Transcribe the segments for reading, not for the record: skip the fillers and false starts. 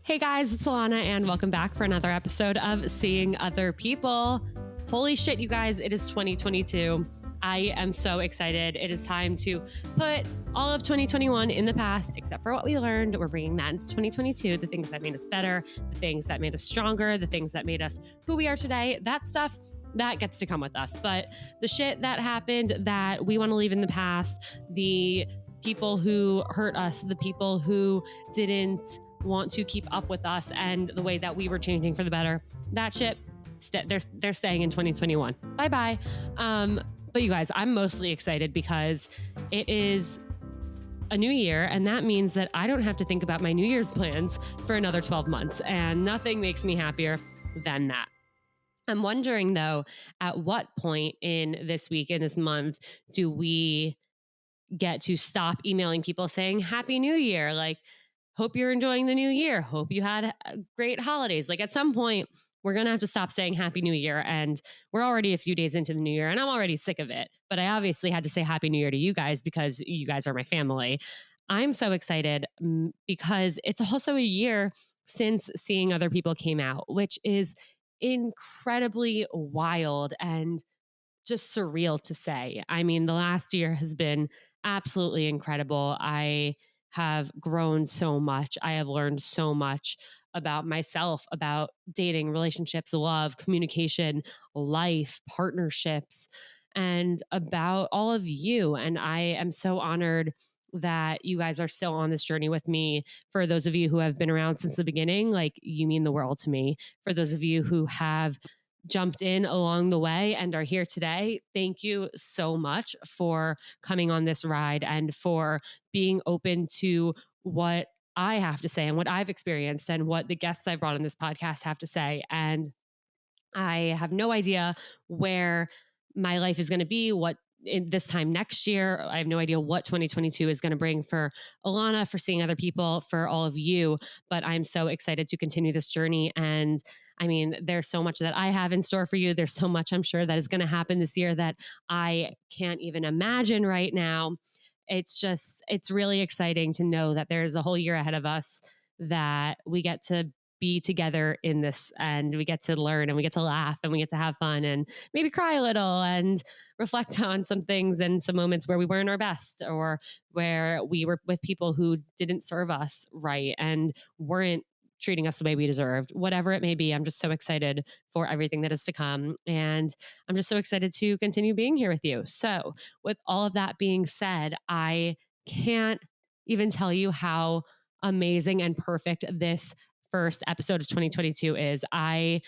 Hey guys, it's Alana and welcome back for another episode of Seeing Other People. Holy shit, you guys, it is 2022. I am so excited. It is time to put all of 2021 in the past, except for what we learned. We're bringing that into 2022, the things that made us better, the things that made us stronger, the things that made us who we are today. That stuff, that gets to come with us. But the shit that happened that we want to leave in the past, the people who hurt us, the people who didn't want to keep up with us and the way that we were changing for the better, that shit, they're staying in 2021. Bye-bye. But you guys, I'm mostly excited because it is a new year, and that means that I don't have to think about my New Year's plans for another 12 months, and nothing makes me happier than that. I'm wondering, though, at what point in this week, in this month, do we get to stop emailing people saying Happy New Year? Like, hope you're enjoying the new year. Hope you had great holidays. Like, at some point, we're going to have to stop saying Happy New Year. And we're already a few days into the new year, and I'm already sick of it. But I obviously had to say Happy New Year to you guys because you guys are my family. I'm so excited because it's also a year since Seeing Other People came out, which is incredibly wild and just surreal to say. I mean, the last year has been absolutely incredible. I have grown so much. I have learned so much about myself, about dating, relationships, love, communication, life, partnerships, and about all of you. And I am so honored that you guys are still on this journey with me. For those of you who have been around since the beginning, like, you mean the world to me. For those of you who have jumped in along the way and are here today, thank you so much for coming on this ride and for being open to what I have to say and what I've experienced and what the guests I've brought on this podcast have to say. And I have no idea where my life is going to be, what in this time next year. I have no idea what 2022 is going to bring for Alana, for Seeing Other People, for all of you. But I'm so excited to continue this journey. And I mean, there's so much that I have in store for you. There's so much I'm sure that is going to happen this year that I can't even imagine right now. It's really exciting to know that there's a whole year ahead of us, that we get to be together in this, and we get to learn, and we get to laugh, and we get to have fun, and maybe cry a little, and reflect on some things and some moments where we weren't our best, or where we were with people who didn't serve us right and weren't treating us the way we deserved. Whatever it may be, I'm just so excited for everything that is to come. And I'm just so excited to continue being here with you. So with all of that being said, I can't even tell you how amazing and perfect this first episode of 2022 is. I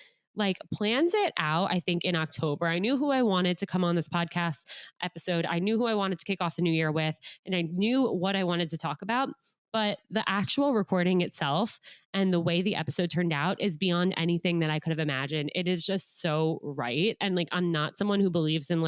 planned it out, I think, in October. I knew who I wanted to come on this podcast episode. I knew who I wanted to kick off the new year with, and I knew what I wanted to talk about. But the actual recording itself and the way the episode turned out is beyond anything that I could have imagined. It is just so right. And I'm not someone who believes in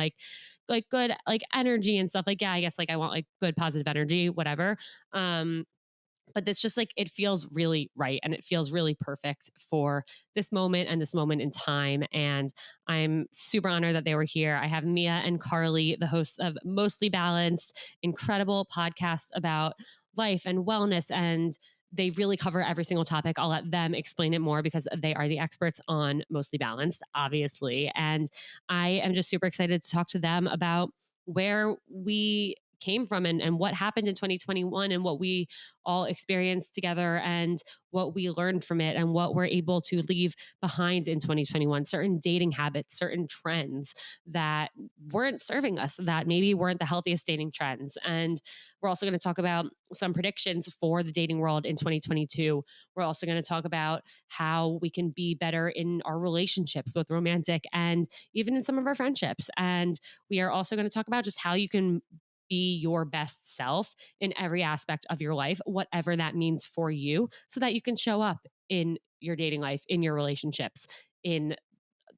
good energy and stuff. Yeah, I guess I want good positive energy, whatever. But it's just it feels really right, and it feels really perfect for this moment and this moment in time. And I'm super honored that they were here. I have Mia and Carleigh, the hosts of Mostly Balanced, incredible podcast about life and wellness, and they really cover every single topic. I'll let them explain it more because they are the experts on Mostly Balanced, obviously. And I am just super excited to talk to them about where we came from and what happened in 2021 and what we all experienced together and what we learned from it and what we're able to leave behind in 2021, certain dating habits, certain trends that weren't serving us, that maybe weren't the healthiest dating trends. And we're also going to talk about some predictions for the dating world in 2022. We're also going to talk about how we can be better in our relationships, both romantic and even in some of our friendships. And we are also going to talk about just how you can be your best self in every aspect of your life, whatever that means for you, so that you can show up in your dating life, in your relationships, in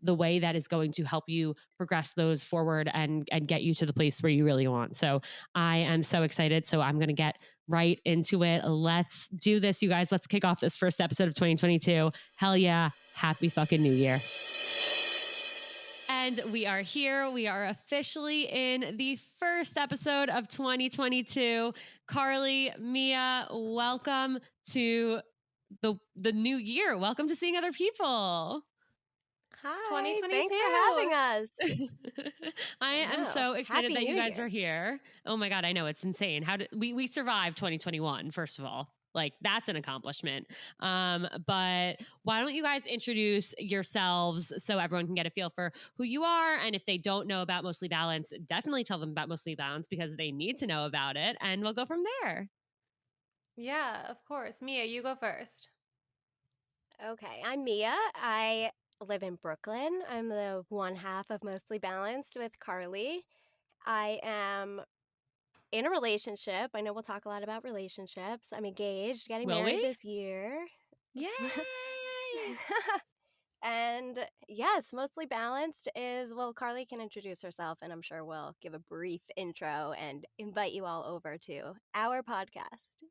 the way that is going to help you progress those forward and get you to the place where you really want. So I am so excited. So I'm going to get right into it. Let's do this, you guys. Let's kick off this first episode of 2022. Hell yeah. Happy fucking New Year. And we are here. We are officially in the first episode of 2022. Carleigh, Mia, welcome to the new year. Welcome to Seeing Other People. Hi, thanks for having us. I am so excited Happy that you New guys Year. are here. Oh my God, I know, it's insane. How did we survived 2021, first of all. Like, that's an accomplishment. But why don't you guys introduce yourselves so everyone can get a feel for who you are? And if they don't know about Mostly Balanced, definitely tell them about Mostly Balanced because they need to know about it. And we'll go from there. Yeah, of course. Mia, you go first. Okay, I'm Mia. I live in Brooklyn. I'm the one half of Mostly Balanced with Carleigh. I am in a relationship. I know we'll talk a lot about relationships. I'm engaged, getting Will married we? this year. Yay! And yes, Mostly Balanced is, well, Carleigh can introduce herself, and I'm sure we'll give a brief intro and invite you all over to our podcast.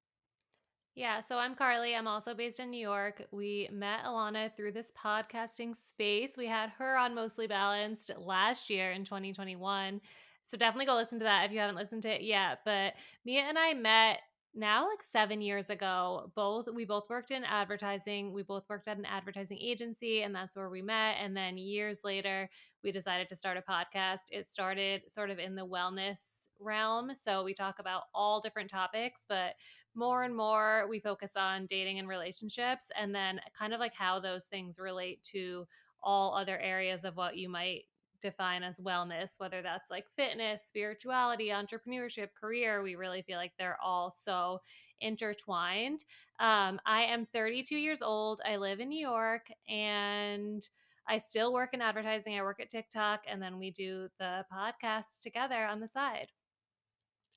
Yeah, so I'm Carleigh. I'm also based in New York. We met Alana through this podcasting space. We had her on Mostly Balanced last year in 2021. So definitely go listen to that if you haven't listened to it yet. But Mia and I met now like 7 years ago. We both worked in advertising. We both worked at an advertising agency, and that's where we met. And then years later, we decided to start a podcast. It started sort of in the wellness realm. So we talk about all different topics, but more and more we focus on dating and relationships, and then kind of like how those things relate to all other areas of what you might define as wellness, whether that's like fitness, spirituality, entrepreneurship, career. We really feel like they're all so intertwined. I am 32 years old. I live in New York, and I still work in advertising. I work at TikTok, and then we do the podcast together on the side.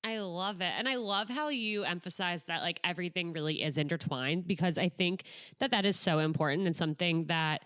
I love it. And I love how you emphasize that like everything really is intertwined because I think that that is so important and something that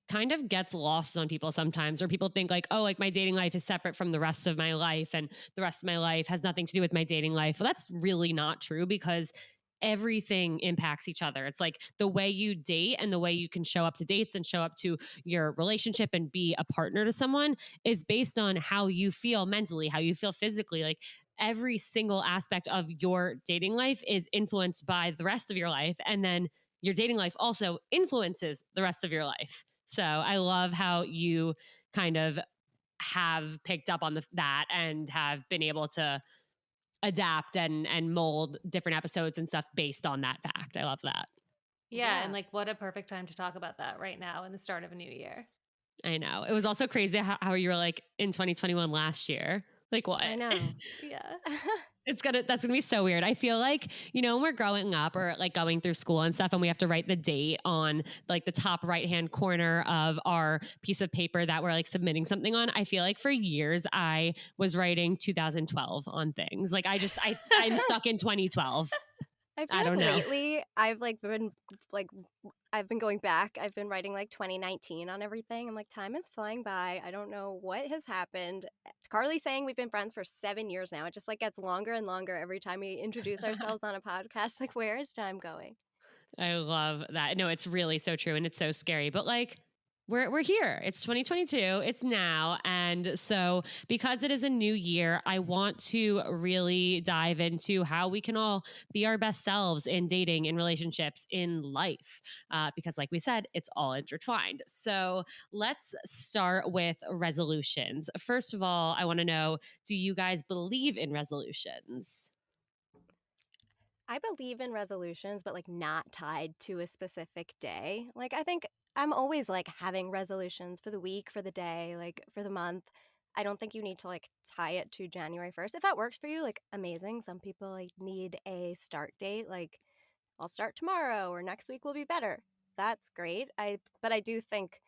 kind of gets lost on people sometimes, or people think like, oh, like my dating life is separate from the rest of my life and the rest of my life has nothing to do with my dating life. Well, that's really not true because everything impacts each other. It's like the way you date and the way you can show up to dates and show up to your relationship and be a partner to someone is based on how you feel mentally, how you feel physically. Like every single aspect of your dating life is influenced by the rest of your life. And then your dating life also influences the rest of your life. So I love how you kind of have picked up on that and have been able to adapt and mold different episodes and stuff based on that fact. I love that. Yeah, and like what a perfect time to talk about that right now in the start of a new year. I know. It was also crazy how you were like in 2021 last year. Like what? I know. Yeah. That's gonna be so weird. I feel like, you know, when we're growing up or like going through school and stuff and we have to write the date on like the top right hand corner of our piece of paper that we're like submitting something on. I feel like for years I was writing 2012 on things. Like I'm stuck in 2012. I feel I like don't know. lately I've been going back. I've been writing like 2019 on everything. I'm like, time is flying by. I don't know what has happened. Carleigh's saying we've been friends for 7 years now. It just like gets longer and longer every time we introduce ourselves on a podcast. Like, where is time going? I love that. No, it's really so true and it's so scary. But like we're here. It's 2022. It's now. And so because it is a new year, I want to really dive into how we can all be our best selves in dating, in relationships, in life. Because like we said, it's all intertwined. So let's start with resolutions. First of all, I want to know, do you guys believe in resolutions? I believe in resolutions, but like not tied to a specific day. Like, I think I'm always like having resolutions for the week, for the day, like for the month. I don't think you need to like tie it to January 1st. If that works for you, like amazing. Some people like need a start date, like I'll start tomorrow or next week will be better. That's great. But I do think,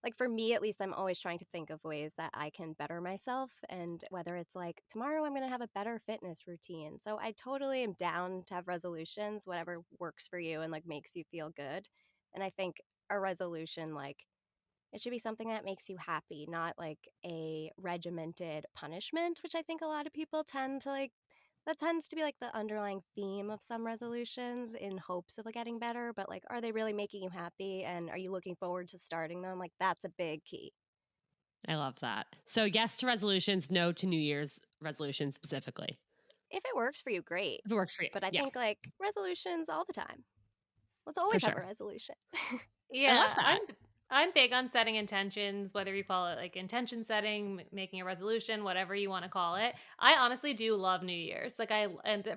like for me at least, I'm always trying to think of ways that I can better myself, and whether it's like tomorrow I'm going to have a better fitness routine. So I totally am down to have resolutions, whatever works for you and like makes you feel good. And I think a resolution, like, it should be something that makes you happy, not like a regimented punishment, which I think a lot of people tend to like. That tends to be like the underlying theme of some resolutions in hopes of like getting better. But like, are they really making you happy? And are you looking forward to starting them? Like, that's a big key. I love that. So yes to resolutions, no to New Year's resolutions specifically. If it works for you, great. If it works for you. But I Yeah. think like resolutions all the time. Let's For always have a sure. resolution. I love Yeah, that. I'm big on setting intentions, whether you call it like intention setting, making a resolution, whatever you want to call it. I honestly do love New Year's. Like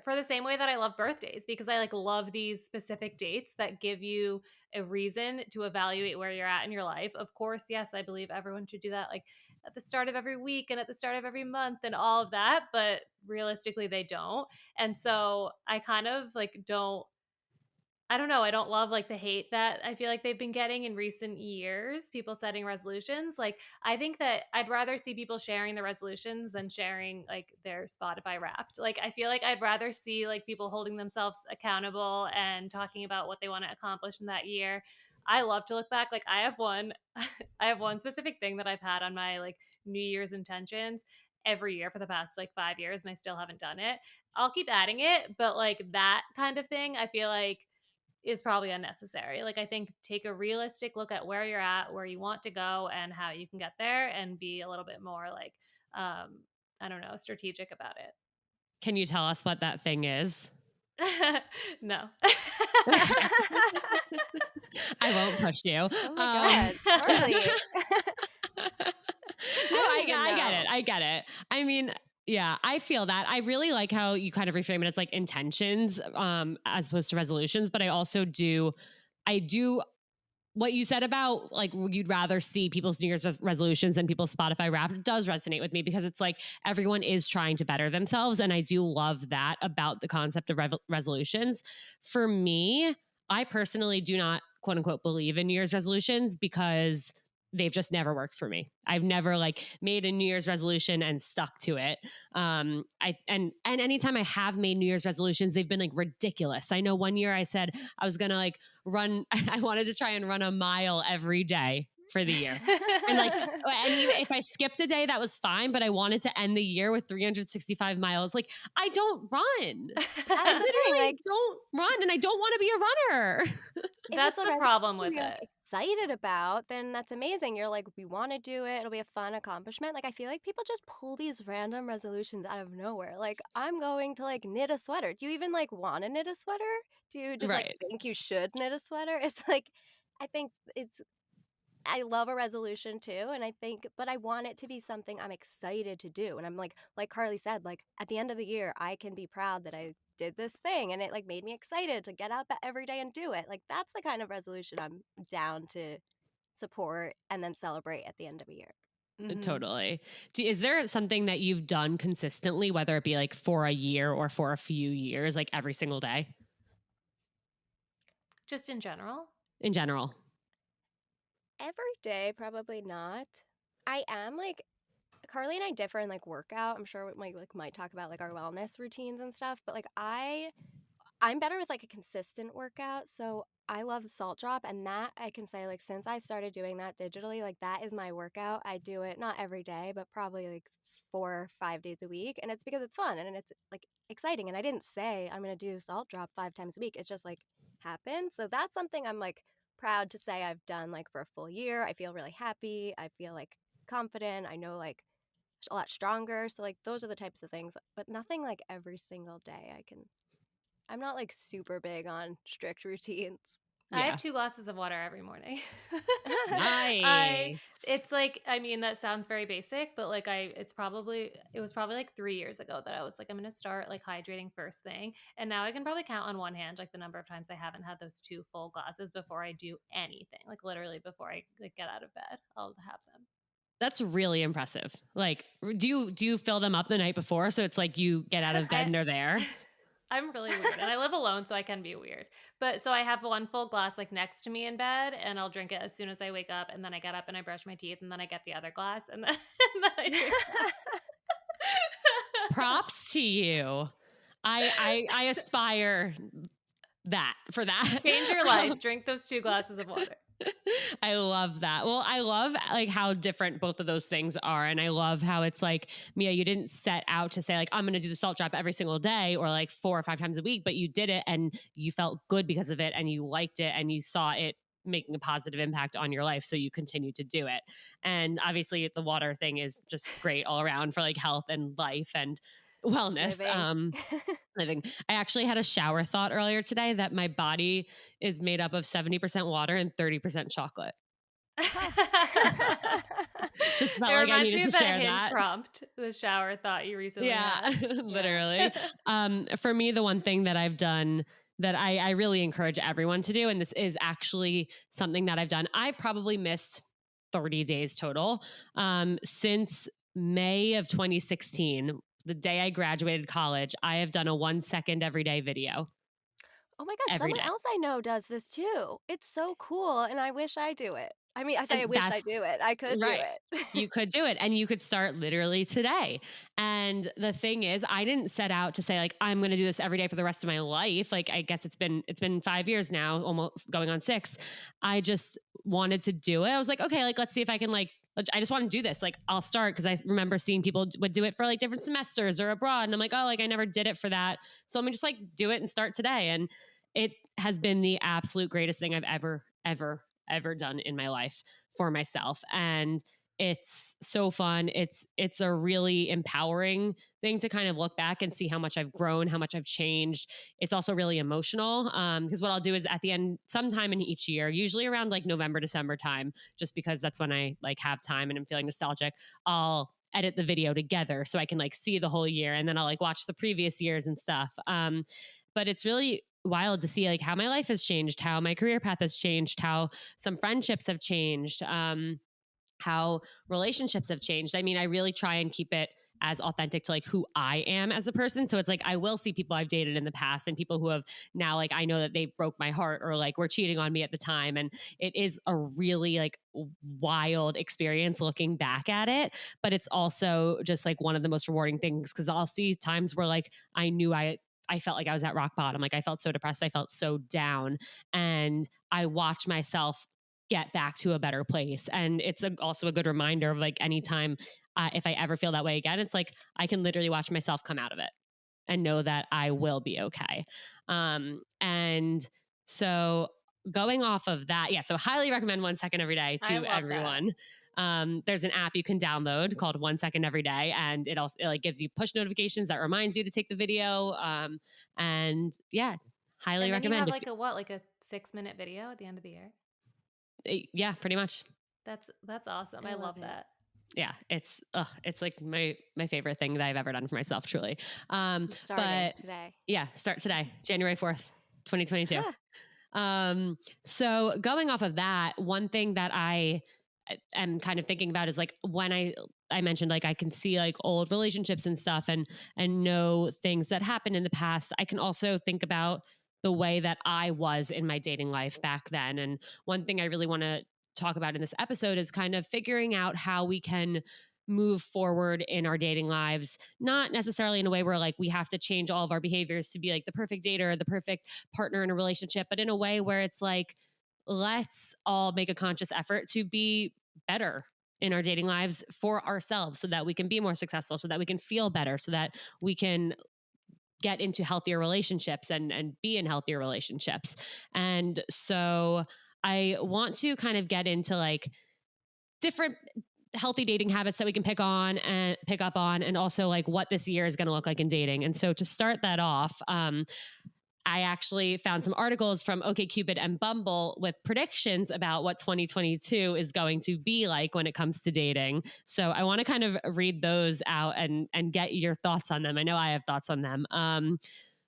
for the same way that I love birthdays because I like love these specific dates that give you a reason to evaluate where you're at in your life. Of course, yes, I believe everyone should do that like at the start of every week and at the start of every month and all of that, but realistically they don't. And so I kind of like don't I don't know, I don't love, like, the hate that I feel like they've been getting in recent years, people setting resolutions, like, I think that I'd rather see people sharing the resolutions than sharing, like, their Spotify Wrapped, like, I feel like I'd rather see, like, people holding themselves accountable and talking about what they wanna accomplish in that year. I love to look back, like, I have one I have one specific thing that I've had on my, like, New Year's intentions every year for the past, like, 5 years, and I still haven't done it. I'll keep adding it, but, like, that kind of thing, I feel like is probably unnecessary. Like, I think take a realistic look at where you're at, where you want to go, and how you can get there, and be a little bit more like, um, I don't know, strategic about Can you tell us what that thing is? it. No. Okay. I won't push you. Oh my God, Carly. No, I don't even I get it. know. I get it. I mean, yeah, I feel that. I really like how you kind of reframe it as like intentions, as opposed to resolutions. But I do what you said about like you'd rather see people's New Year's resolutions than people's Spotify Wrapped does resonate with me because it's like everyone is trying to better themselves. And I do love that about the concept of resolutions. For me, I personally do not quote unquote believe in New Year's resolutions because they've just never worked for me. I've never like made a New Year's resolution and stuck to it. And anytime I have made New Year's resolutions, they've been like ridiculous. I know one year I said I was gonna like run I wanted to try and run a mile every day for the year. And like and even if I skipped a day that was fine, but I wanted to end the year with 365 miles. Like I don't run. I That's the thing, literally like, don't run and I don't want to be a runner. if it's That's a the resolution problem with you're, like, it. excited about, then that's amazing. You're like, "We wanna do it, it'll be a fun accomplishment." Like, I feel like people just pull these random resolutions out of nowhere. Like, "I'm going to, like, knit a sweater." Do you even, like, wanna knit a sweater? Do you just, like, Right. think you should knit a sweater? It's like I think it's I love a resolution too, and I think but I want it to be something I'm excited to do, and I'm like Carly said, like, at the end of the year, I can be proud that I did this thing, and it, like, made me excited to get up every day and do it. Like, that's the kind of resolution I'm down to support and then celebrate at the end of a year. Mhm. Totally. Is there something that you've done consistently, whether it be like for a year or for a few years, like every single day Just in general. in general? Every day, probably not. I am, like Carly and I differ in, like, workout. I'm sure we might talk about, like, our wellness routines and stuff, but, like, I'm better with, like, a consistent workout, so I love Salt Drop, and that I can say, like, since I started doing that digitally, like, that is my workout. I do it not every day, but probably, like, 4 or 5 days a week, and it's because it's fun, and it's, like, exciting, and I didn't say I'm gonna do Salt Drop 5 times a week. It just, like, happened, so that's something I'm, like, proud to say I've done, like, for a full year. I feel really happy. I feel, like, confident. I know, like, a lot stronger, so, like, those are the types of things, but nothing, like, every single day I'm not, like, super big on strict routines. I have Yeah. 2 glasses of water every morning. I Nice. it's like I mean, that sounds very basic, but, like, it was probably, like, 3 years ago that I was like, "I'm gonna start, like, hydrating first thing," and now I can probably count on one hand, like, the number of times I haven't had those 2 full glasses before I do anything, like, literally before I, like, get out of bed, I'll have them. That's really impressive. Like, do you fill them up the night before so it's like you get out of bed I and they're there? I'm really weird, and I live alone, so I can be weird. But so I have one full glass like next to me in bed, and I'll drink it as soon as I wake up, and then I get up and I brush my teeth, and then I get the other glass, and then, and then I drink that. Props to you. I aspire that for that. Change your life. Drink those 2 glasses of water. I love that. Well, I love like how different both of those things are. And I love how it's like, Mia, you didn't set out to say like, I'm going to do the salt drop every single day or like 4 or 5 times a week, but you did it and you felt good because of it and you liked it and you saw it making a positive impact on your life. So you continue to do it. And obviously the water thing is just great all around for like health and life. And wellness. Living. Living. I actually had a shower thought earlier today that my body is made up of 70% water and 30% chocolate. Huh. Just It felt like I reminds needed me to of that share Hinge that. prompt, the shower thought you recently Yeah, had. Yeah. literally. For me, the one thing that I've done that I really encourage everyone to do, and this is actually something that I've done, I've probably missed 30 days total since May of 2016. The day I graduated college, I have done a 1 second everyday video Oh my god, every someone day. else I know does this too. It's so cool, and I wish I do it. I mean, I say And I wish I that's do it. I could do right. it. You could do it and you could start literally today. And the thing is, I didn't set out to say like I'm going to do this every day for the rest of my life. Like I guess it's been 5 years now, almost going on 6. I just wanted to do it. I was like, okay, like let's see if I can I just want to do this. Like I'll start because I remember seeing people would do it for like different semesters or abroad and I'm like, oh, like I never did it for that. So I'm gonna just like do it and start today. And it has been the absolute greatest thing I've ever done in my life for myself. And it's so fun. It's a really empowering thing to kind of look back and see how much I've grown, how much I've changed. It's also really emotional because what I'll do is at the end, sometime in each year, usually around like November, December time, just because that's when I like have time and I'm feeling nostalgic, I'll edit the video together so I can like see the whole year and then I'll like watch the previous years and stuff. But it's really wild to see like how my life has changed, how my career path has changed, how some friendships have changed, how relationships have changed. I mean, I really try and keep it as authentic to like who I am as a person. So it's like I will see people I've dated in the past and people who have now like I know that they broke my heart or like were cheating on me at the time. And it is a really like wild experience looking back at it. But it's also just like one of the most rewarding things because I'll see times where like I felt like I was at rock bottom. Like I felt so depressed. I felt so down. And I watched myself get back to a better place. And it's also a good reminder of like anytime if I ever feel that way again, it's like I can literally watch myself come out of it and know that I will be okay. And so going off of that, yeah, so highly recommend 1 second every day I to love that. everyone. There's an app you can download called 1 second every day, and it like gives you push notifications that reminds you to take the video. And yeah, highly And then you recommend have if like a what, like a 6-minute video at the end of the year? yeah, pretty much. That's awesome. I I love love it. that. Yeah, it's like my favorite thing that I've ever done for myself, truly. I'm starting But today. yeah, start today, January 4th, 2022. Huh. So going off of that, one thing that I am kind of thinking about is like when I mentioned like I can see like old relationships and stuff and know things that happened in the past. I can also think about the way that I was in my dating life back then. And one thing I really want to talk about in this episode is kind of figuring out how we can move forward in our dating lives, not necessarily in a way where like we have to change all of our behaviors to be like the perfect dater or the perfect partner in a relationship, but in a way where it's like, let's all make a conscious effort to be better in our dating lives for ourselves so that we can be more successful, so that we can feel better, so that we can get into healthier relationships and be in healthier relationships. And so I want to kind of get into like different healthy dating habits that we can pick up on and also like what this year is going to look like in dating. And so to start that off, I actually found some articles from OkCupid and Bumble with predictions about what 2022 is going to be like when it comes to dating. So I want to kind of read those out and get your thoughts on them. I know I have thoughts on them.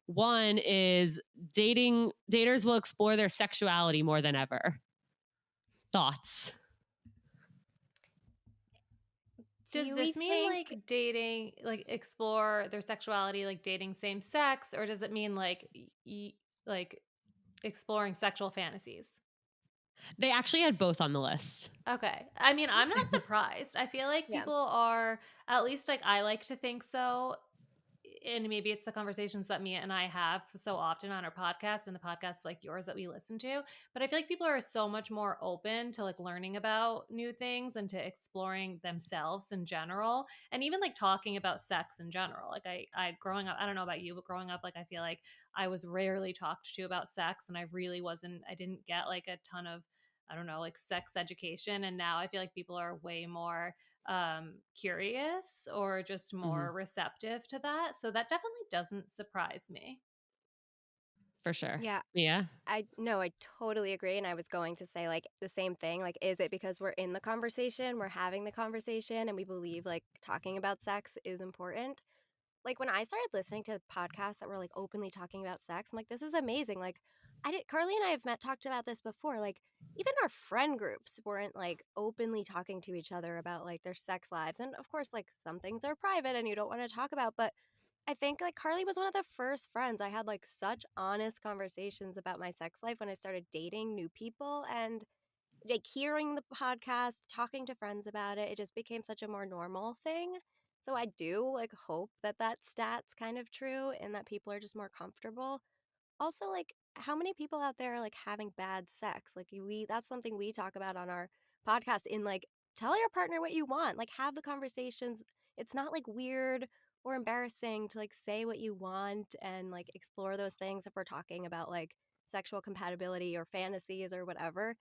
One is daters will explore their sexuality more than ever. Thoughts? Does We this mean think like dating, like explore their sexuality, like dating same sex, or does it mean like like exploring sexual fantasies? They actually had both on the list. Okay. I mean, I'm not surprised. I feel like yeah. people are, at least like I like to think so. And maybe it's the conversations that Mia and I have so often on our podcast and the podcasts like yours that we listen to. But I feel like people are so much more open to like learning about new things and to exploring themselves in general. And even like talking about sex in general. Like I growing up, I don't know about you, but growing up, like I feel like I was rarely talked to about sex and I really wasn't, I didn't get like a ton of I don't know, like sex education. And now I feel like people are way more curious or just Mhm. more receptive to that. So that definitely doesn't surprise me. For sure. Yeah, Yeah. I no, I totally agree, and I was going to say, like, the same thing, like, is it because we're in the conversation, we're having the conversation, and we believe, like, talking about sex is important? Like, when I started listening to podcasts that were, like, openly talking about sex, I'm like, "This is amazing." Like, Carly and I have talked about this before, like, even our friend groups weren't, like, openly talking to each other about, like, their sex lives, and, of course, like, some things are private and you don't wanna talk about, but I think, like, Carly was one of the first friends I had, like, such honest conversations about my sex life when I started dating new people, and, like, hearing the podcast, talking to friends about it, it just became such a more normal thing. So I do, like, hope that that stat's kind of true and that people are just more comfortable. Also, like, how many people out there are, like, having bad sex? Like, we that's something we talk about on our podcast in, like, tell your partner what you want. Like, have the conversations. It's not, like, weird or embarrassing to, like, say what you want and, like, explore those things if we're talking about, like, sexual compatibility or fantasies or whatever.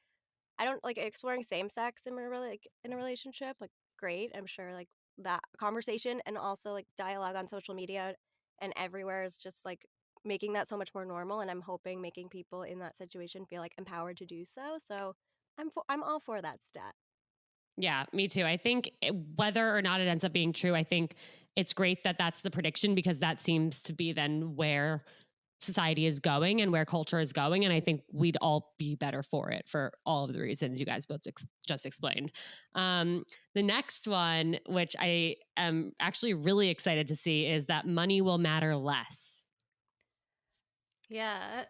I don't like exploring same sex in a like in a relationship, like great. I'm sure like that conversation and also like dialogue on social media and everywhere is just like making that so much more normal, and I'm hoping making people in that situation feel like empowered to do so. So I'm all for that stat. Yeah, me too. I think whether or not it ends up being true, I think it's great that that's the prediction because that seems to be then where society is going and where culture is going. And I think we'd all be better for it for all of the reasons you guys both just explained. The next one, which I am actually really excited to see, is that money will matter less. Yeah.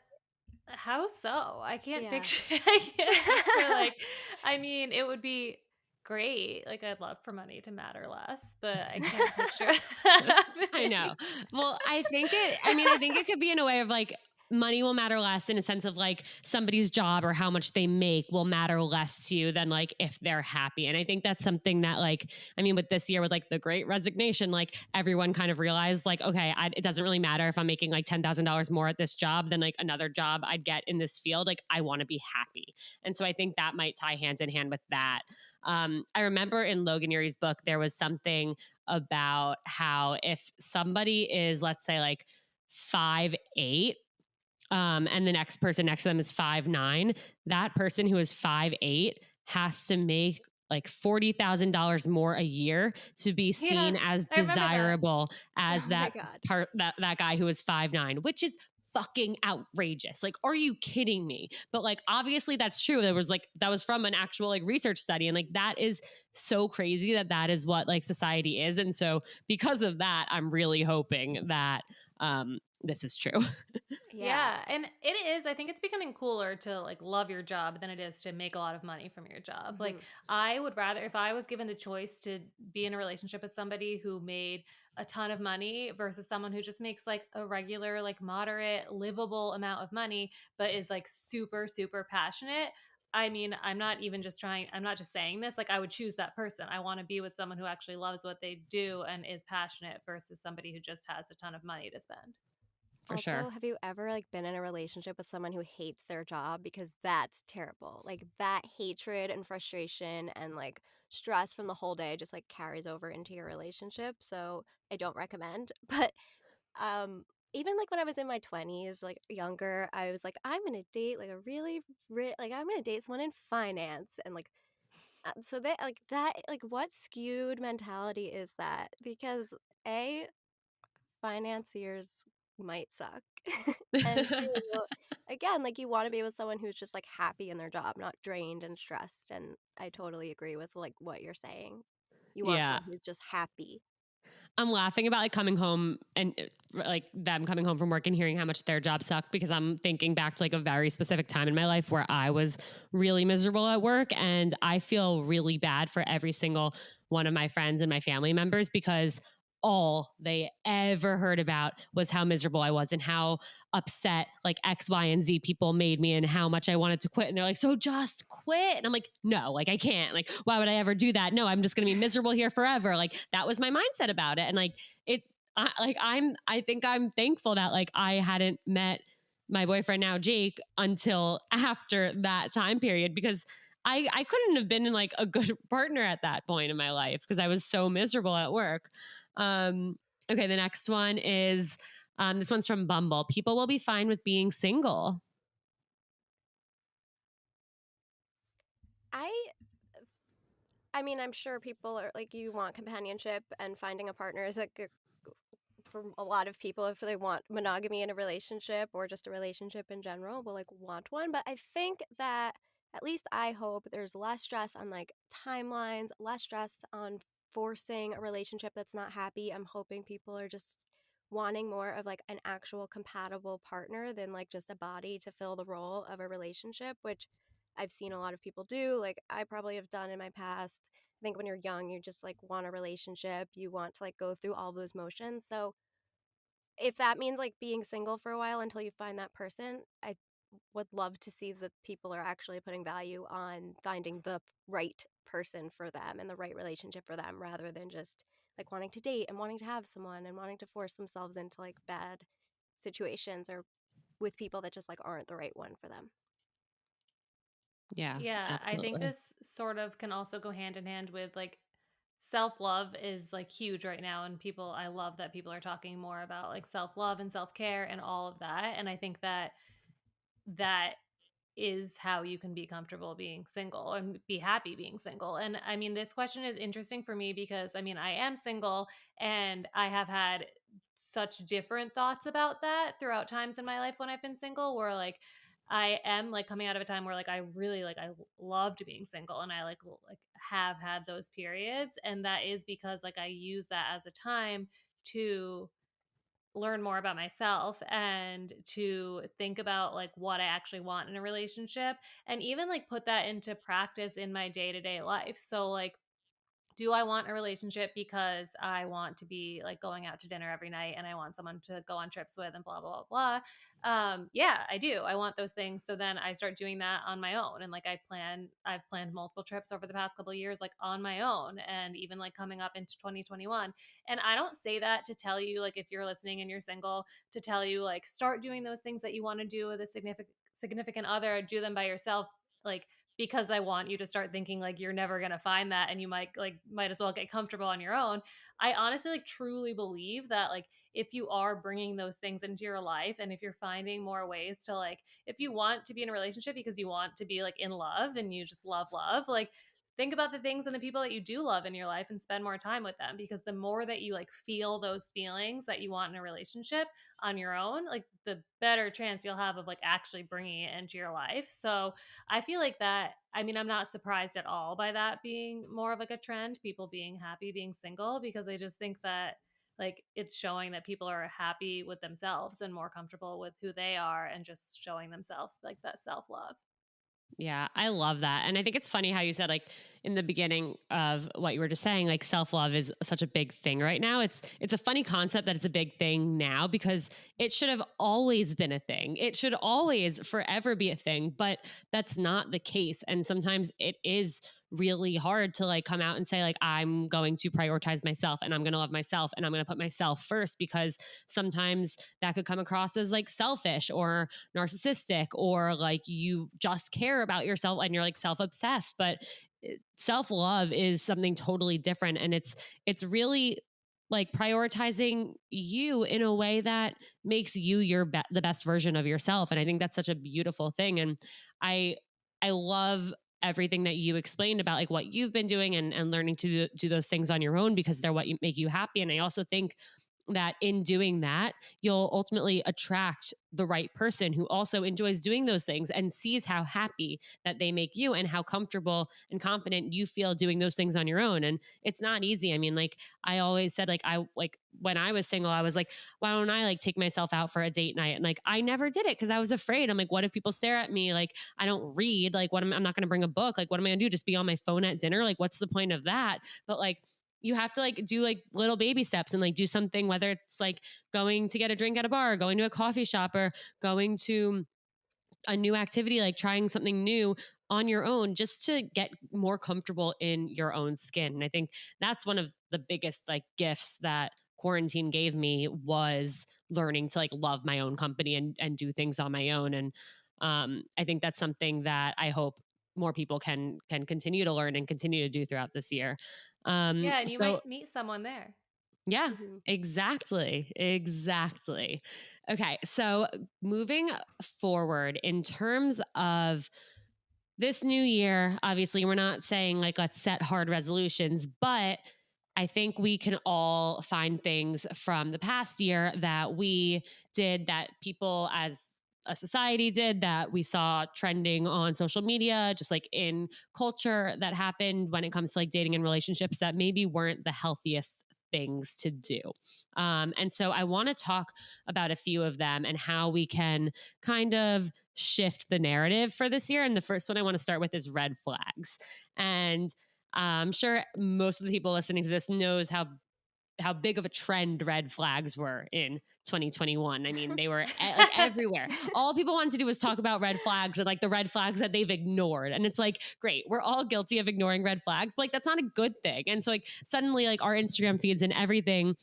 How so? I can't Yeah. picture I can't picture like I mean, it would be great. Like I'd love for money to matter less, but I can't picture it I happening. know. Well, I think it could be in a way of like money will matter less in a sense of like somebody's job or how much they make will matter less to you than like if they're happy. And I think that's something that like, I mean, with this year, with like the great resignation, like everyone kind of realized like, okay, it doesn't really matter if I'm making like $10,000 more at this job than like another job I'd get in this field. Like I want to be happy. And so I think that might tie hand in hand with that. I remember in Logan Urie's book, there was something about how if somebody is, let's say, like 5'8", and the next person next to them is 5'9", that person who is 5'8" has to make like $40,000 more a year to be Yeah, seen as I remember that. desirable as Oh my god. that guy who is 5'9", which is fucking outrageous. Like, are you kidding me? But like, obviously that's true. That was from an actual like research study. And like, that is so crazy that that is what like society is. And so because of that, I'm really hoping that, this is true. Yeah. Yeah, and it is. I think it's becoming cooler to like love your job than it is to make a lot of money from your job. Like Mhm. I would rather if I was given the choice to be in a relationship with somebody who made a ton of money versus someone who just makes like a regular like moderate livable amount of money but is like super passionate. I mean, I'm not just saying this, like I would choose that person. I want to be with someone who actually loves what they do and is passionate versus somebody who just has a ton of money to spend. For Also, sure. have you ever like been in a relationship with someone who hates their job? Because that's terrible. Like that hatred and frustration and like stress from the whole day just like carries over into your relationship. So I don't recommend. But um even like when I was in my 20s, like younger, I was like I'm going to date like a really like I'm going to date someone in finance and like so they like that like what skewed mentality is that? Because a financiers might suck. And two, again, like you want to be with someone who's just like happy in their job, not drained and stressed. And I totally agree with like what you're saying. You want Yeah. someone who's just happy. I'm laughing about like coming home and like them coming home from work and hearing how much their job sucked because I'm thinking back to like a very specific time in my life where I was really miserable at work. And I feel really bad for every single one of my friends and my family members because all they ever heard about was how miserable I was and how upset like X, Y, and Z people made me and how much I wanted to quit. And they're like, so just quit. And I'm like, no, like I can't. Like, why would I ever do that? No, I'm just going to be miserable here forever. Like that was my mindset about it. And like it, I think I'm thankful that like I hadn't met my boyfriend now, Jake, until after that time period because I couldn't have been like a good partner at that point in my life because I was so miserable at work. Okay, the next one is this one's from Bumble. People will be fine with being single. I I mean, I'm sure people are like, you want companionship, and finding a partner is like for a lot of people, if they want monogamy in a relationship or just a relationship in general, will like want one. But I think that, at least I hope, there's less stress on like timelines, less stress on forcing a relationship that's not happy. I'm hoping people are just wanting more of like an actual compatible partner than like just a body to fill the role of a relationship, which I've seen a lot of people do. Like I probably have done in my past. I think when you're young, you just like want a relationship, you want to like go through all those motions. So if that means like being single for a while until you find that person, I would love to see that people are actually putting value on finding the right person for them and the right relationship for them, rather than just like wanting to date and wanting to have someone and wanting to force themselves into like bad situations or with people that just like aren't the right one for them. Yeah, Yeah, I think absolutely. this sort of can also go hand in hand with like self-love is like huge right now, and people, I love that people are talking more about like self-love and self-care and all of that. And I think that that is how you can be comfortable being single and be happy being single. And I mean, this question is interesting for me because I mean, I am single and I have had such different thoughts about that throughout times in my life when I've been single, where like I am like coming out of a time where like I really like I loved being single, and I like have had those periods, and that is because like I use that as a time to learn more about myself and to think about like what I actually want in a relationship, and even like put that into practice in my day-to-day life. So like, do I want a relationship because I want to be like going out to dinner every night and I want someone to go on trips with and blah blah blah blah? Yeah, I do. I want those things. So then I start doing that on my own, and like I've planned multiple trips over the past couple of years, like on my own, and even like coming up into 2021. And I don't say that to tell you like, if you're listening and you're single, to tell you like start doing those things that you want to do with a significant other, do them by yourself. Like, because I want you to start thinking like you're never going to find that and you might as well get comfortable on your own. I honestly like truly believe that like if you are bringing those things into your life, and if you're finding more ways to like, if you want to be in a relationship because you want to be like in love and you just love, like think about the things and the people that you do love in your life and spend more time with them, because the more that you like feel those feelings that you want in a relationship on your own, like the better chance you'll have of like actually bringing it into your life. So I feel like that, I mean, I'm not surprised at all by that being more of like a trend, people being happy being single, because I just think that like it's showing that people are happy with themselves and more comfortable with who they are, and just showing themselves like that self-love. Yeah, I love that. And I think it's funny how you said, like, in the beginning of what you were just saying, like self-love is such a big thing right now. It's a funny concept that it's a big thing now because it should have always been a thing. It should always forever be a thing, but that's not the case. And sometimes it is really hard to like come out and say like I'm going to prioritize myself and I'm going to love myself and I'm going to put myself first, because sometimes that could come across as like selfish or narcissistic, or like you just care about yourself and you're like self-obsessed. But self-love is something totally different, and it's really like prioritizing you in a way that makes you the best version of yourself. And I think that's such a beautiful thing. And i I love everything that you explained about like what you've been doing and learning to do those things on your own because they're what you make you happy. And I also think that in doing that, you'll ultimately attract the right person who also enjoys doing those things and sees how happy that they make you and how comfortable and confident you feel doing those things on your own. And it's not easy. I mean, like I always said, like I like when I was single, I was like, why don't I like take myself out for a date night? And like I never did it because I was afraid. I'm like, what if people stare at me? Like I don't read. Like I'm not going to bring a book. Like what am I going to do? Just be on my phone at dinner? Like what's the point of that? But like you have to like do like little baby steps and like do something, whether it's like going to get a drink at a bar, going to a coffee shop, or going to a new activity, like trying something new on your own just to get more comfortable in your own skin. And I think that's one of the biggest like gifts that quarantine gave me, was learning to like love my own company and do things on my own. And I think that's something that I hope more people can continue to learn and continue to do throughout this year. Yeah, and you So might meet someone there. yeah, Mhm. exactly. Exactly. Okay. So moving forward in terms of this new year, obviously, we're not saying like let's set hard resolutions, but I think we can all find things from the past year that we did, that people as a society did, that we saw trending on social media, just like in culture, that happened when it comes to like dating and relationships, that maybe weren't the healthiest things to do. And so I want to talk about a few of them and how we can kind of shift the narrative for this year. And the first one I want to start with is red flags. And I'm sure most of the people listening to this knows how big of a trend red flags were in 2021. I mean, they were like everywhere. All people wanted to do was talk about red flags and like the red flags that they've ignored. And it's like, great, we're all guilty of ignoring red flags, but like that's not a good thing. And so like suddenly like our Instagram feeds and everything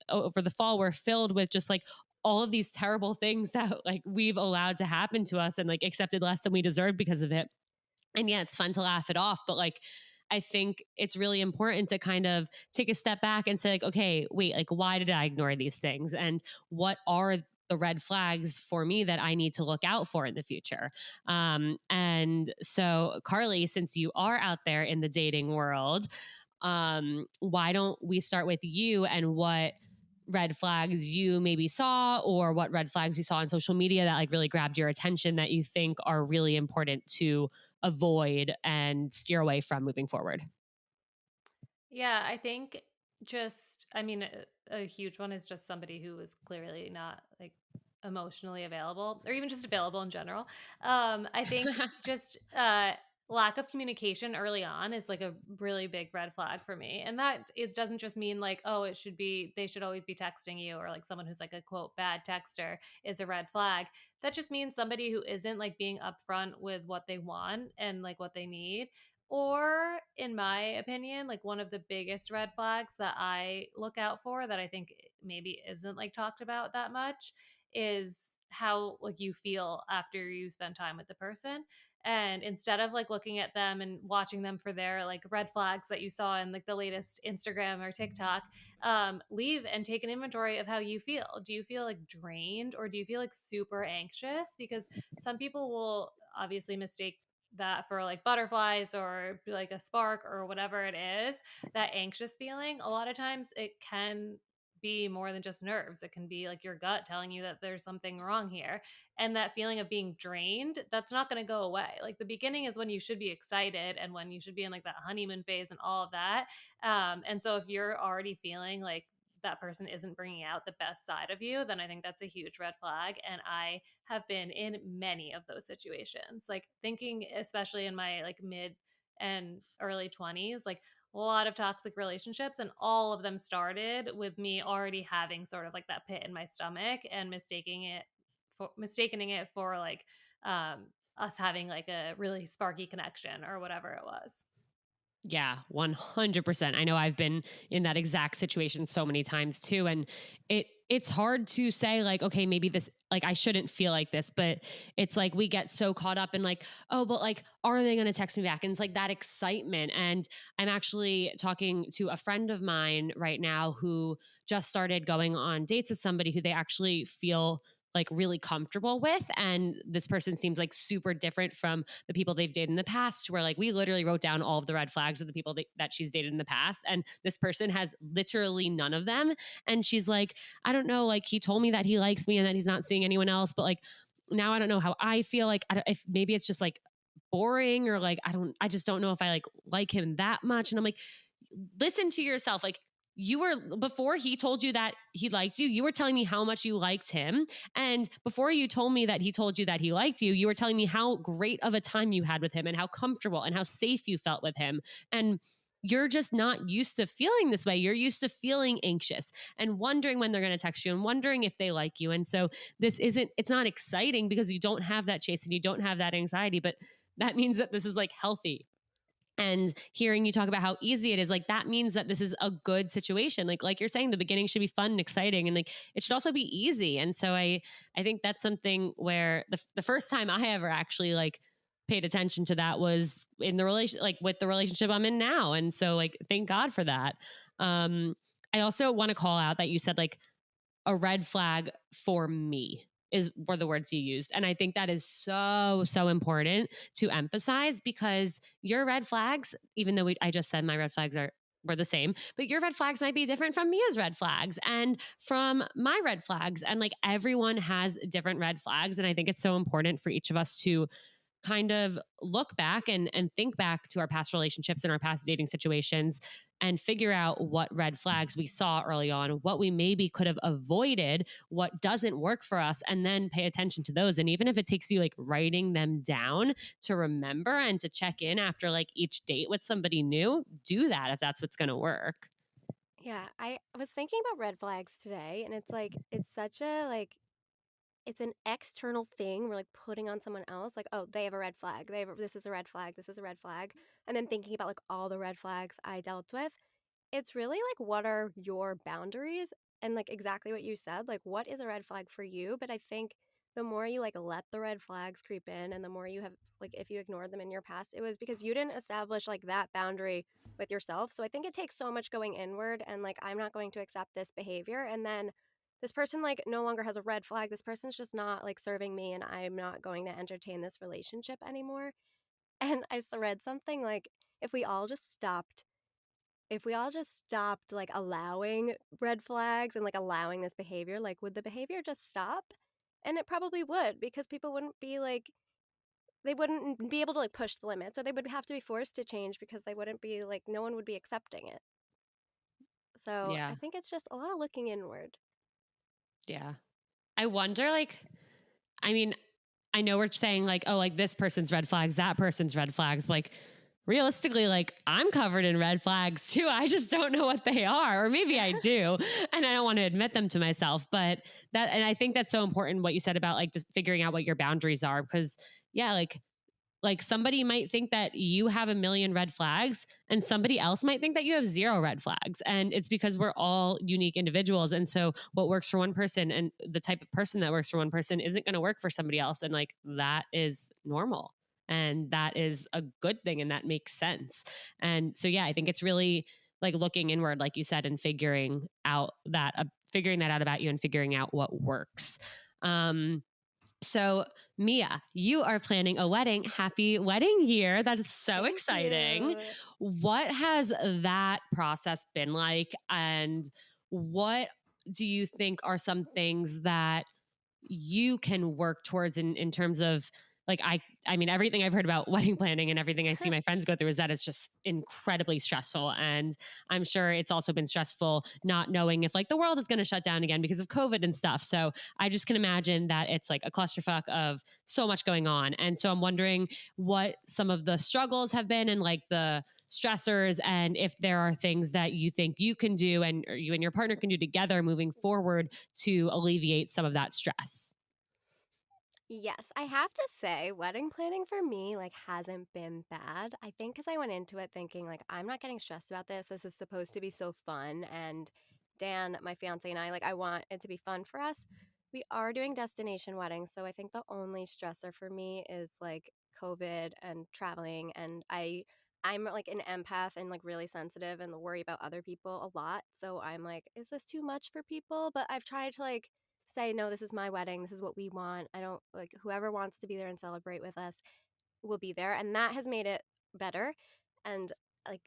over the fall were filled with just like all of these terrible things that like we've allowed to happen to us and like accepted less than we deserve because of it. And yeah, it's fun to laugh it off, but like I think it's really important to kind of take a step back and say like, okay, wait, like why did I ignore these things, and what are the red flags for me that I need to look out for in the future. And so Carleigh, since you are out there in the dating world, why don't we start with you and what red flags you maybe saw, or what red flags you saw on social media that like really grabbed your attention that you think are really important to avoid and steer away from moving forward? Yeah, I think I mean, a huge one is just somebody who is clearly not like emotionally available or even just available in general. I think just lack of communication early on is like a really big red flag for me. And that it doesn't just mean like, oh, they should always be texting you, or like someone who's like a quote bad texter is a red flag. That just means somebody who isn't like being upfront with what they want and like what they need. Or, in my opinion, like one of the biggest red flags that I look out for that I think maybe isn't like talked about that much is how like you feel after you spend time with the person. And instead of like looking at them and watching them for their like red flags that you saw in like the latest Instagram or TikTok, leave and take an inventory of how you feel. Do you feel like drained, or do you feel like super anxious? Because some people will obviously mistake that for like butterflies or like a spark or whatever it is. That anxious feeling, a lot of times it can be more than just nerves. It can be like your gut telling you that there's something wrong here. And that feeling of being drained, that's not going to go away. Like the beginning is when you should be excited and when you should be in like that honeymoon phase and all of that. And so if you're already feeling like that person isn't bringing out the best side of you, then I think that's a huge red flag. And I have been in many of those situations, like thinking, especially in my like mid and early 20s, like a lot of toxic relationships, and all of them started with me already having sort of like that pit in my stomach and mistaking it for like us having like a really sparky connection or whatever it was. Yeah, 100%. I know I've been in that exact situation so many times too, and it's hard to say like, okay, maybe this, like I shouldn't feel like this, but it's like we get so caught up in like, oh, but like are they going to text me back? And it's like that excitement. And I'm actually talking to a friend of mine right now who just started going on dates with somebody who they actually feel like really comfortable with, and this person seems like super different from the people they've dated in the past, where like we literally wrote down all of the red flags of the people that she's dated in the past, and this person has literally none of them. And she's like, I don't know, like he told me that he likes me and that he's not seeing anyone else, but like now I don't know how I feel. Like if maybe it's just like boring, or like I just don't know if I like him that much. And I'm like, listen to yourself. Like you were, before he told you that he liked you were telling me how much you liked him, and before you told me that he told you that he liked you were telling me how great of a time you had with him and how comfortable and how safe you felt with him. And you're just not used to feeling this way. You're used to feeling anxious and wondering when they're going to text you and wondering if they like you. And so it's not exciting because you don't have that chase and you don't have that anxiety, but that means that this is like healthy. And hearing you talk about how easy it is, like that means that this is a good situation. Like you're saying, the beginning should be fun and exciting, and like it should also be easy. And so I think that's something where the first time I ever actually like paid attention to that was in the relation, like with the relationship I'm in now. And so like, thank God for that. Um, I also want to call out that you said like a red flag for me is were the words you used. And I think that is so, so important to emphasize because your red flags, even though I just said my red flags were the same, but your red flags might be different from Mia's red flags and from my red flags. And like everyone has different red flags. And I think it's so important for each of us to kind of look back and think back to our past relationships and our past dating situations and figure out what red flags we saw early on, what we maybe could have avoided, what doesn't work for us, and then pay attention to those. And even if it takes you like writing them down to remember and to check in after like each date with somebody new, do that if that's what's going to work. Yeah, I was thinking about red flags today, and it's like it's such a like it's an external thing we're like putting on someone else. Like, oh, they have a red flag. This is a red flag. This is a red flag. And then thinking about like all the red flags I dealt with, it's really like what are your boundaries? And like exactly what you said, like what is a red flag for you? But I think the more you like let the red flags creep in and the more you have like if you ignored them in your past, it was because you didn't establish like that boundary with yourself. So I think it takes so much going inward and like I'm not going to accept this behavior and then this person like no longer has a red flag. This person's just not like serving me and I'm not going to entertain this relationship anymore. And read something like if we all just stopped if we all just stopped like allowing red flags and like allowing this behavior, like would the behavior just stop? And it probably would because people wouldn't be like they wouldn't be able to like push the limits or they would have to be forced to change because they wouldn't be like no one would be accepting it. So I Yeah. think it's just a lot of looking inward. Yeah. I wonder, like, I mean, I know we're saying like, oh, like this person's red flags, that person's red flags. Like realistically, like I'm covered in red flags too. I just don't know what they are, or maybe I do, and I don't want to admit them to myself. But that, and I think that's so important what you said about like just figuring out what your boundaries are, because yeah, like somebody might think that you have a million red flags and somebody else might think that you have zero red flags, and it's because we're all unique individuals. And so what works for one person and the type of person that works for one person isn't going to work for somebody else, and like that is normal and that is a good thing and that makes sense. And so yeah, I think it's really like looking inward like you said and figuring that out about you and figuring out what works. So, Mia, you are planning a wedding. Happy wedding year. That is so Thank exciting. you. What has that process been like? And what do you think are some things that you can work towards in terms of like I mean everything I've heard about wedding planning and everything I see my friends go through is that it's just incredibly stressful, and I'm sure it's also been stressful not knowing if like the world is going to shut down again because of COVID and stuff. So I just can imagine that it's like a clusterfuck of so much going on. And so I'm wondering what some of the struggles have been and like the stressors, and if there are things that you think you can do and or you and your partner can do together moving forward to alleviate some of that stress. Yes, I have to say, wedding planning for me like hasn't been bad. I think because I went into it thinking like I'm not getting stressed about this. This is supposed to be so fun, and Dan, my fiance, and I like I want it to be fun for us. We are doing destination weddings, so I think the only stressor for me is like COVID and traveling, and I'm like an empath and like really sensitive and worry about other people a lot. So I'm like, is this too much for people? But I've tried to like say, no, this is my wedding. This is what we want. I don't like whoever wants to be there and celebrate with us will be there. And that has made it better. And like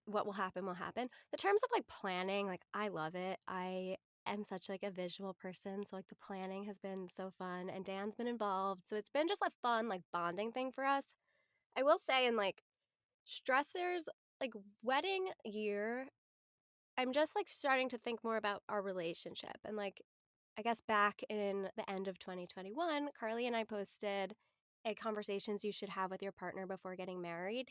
what will happen will happen. The terms of like planning, like I love it. I am such like a visual person. So like the planning has been so fun and Dan's been involved. So it's been just like fun, like bonding thing for us. I will say in like stressors, like wedding year, I'm just like starting to think more about our relationship and like I guess back in the end of 2021, Carleigh and I posted a conversations you should have with your partner before getting married.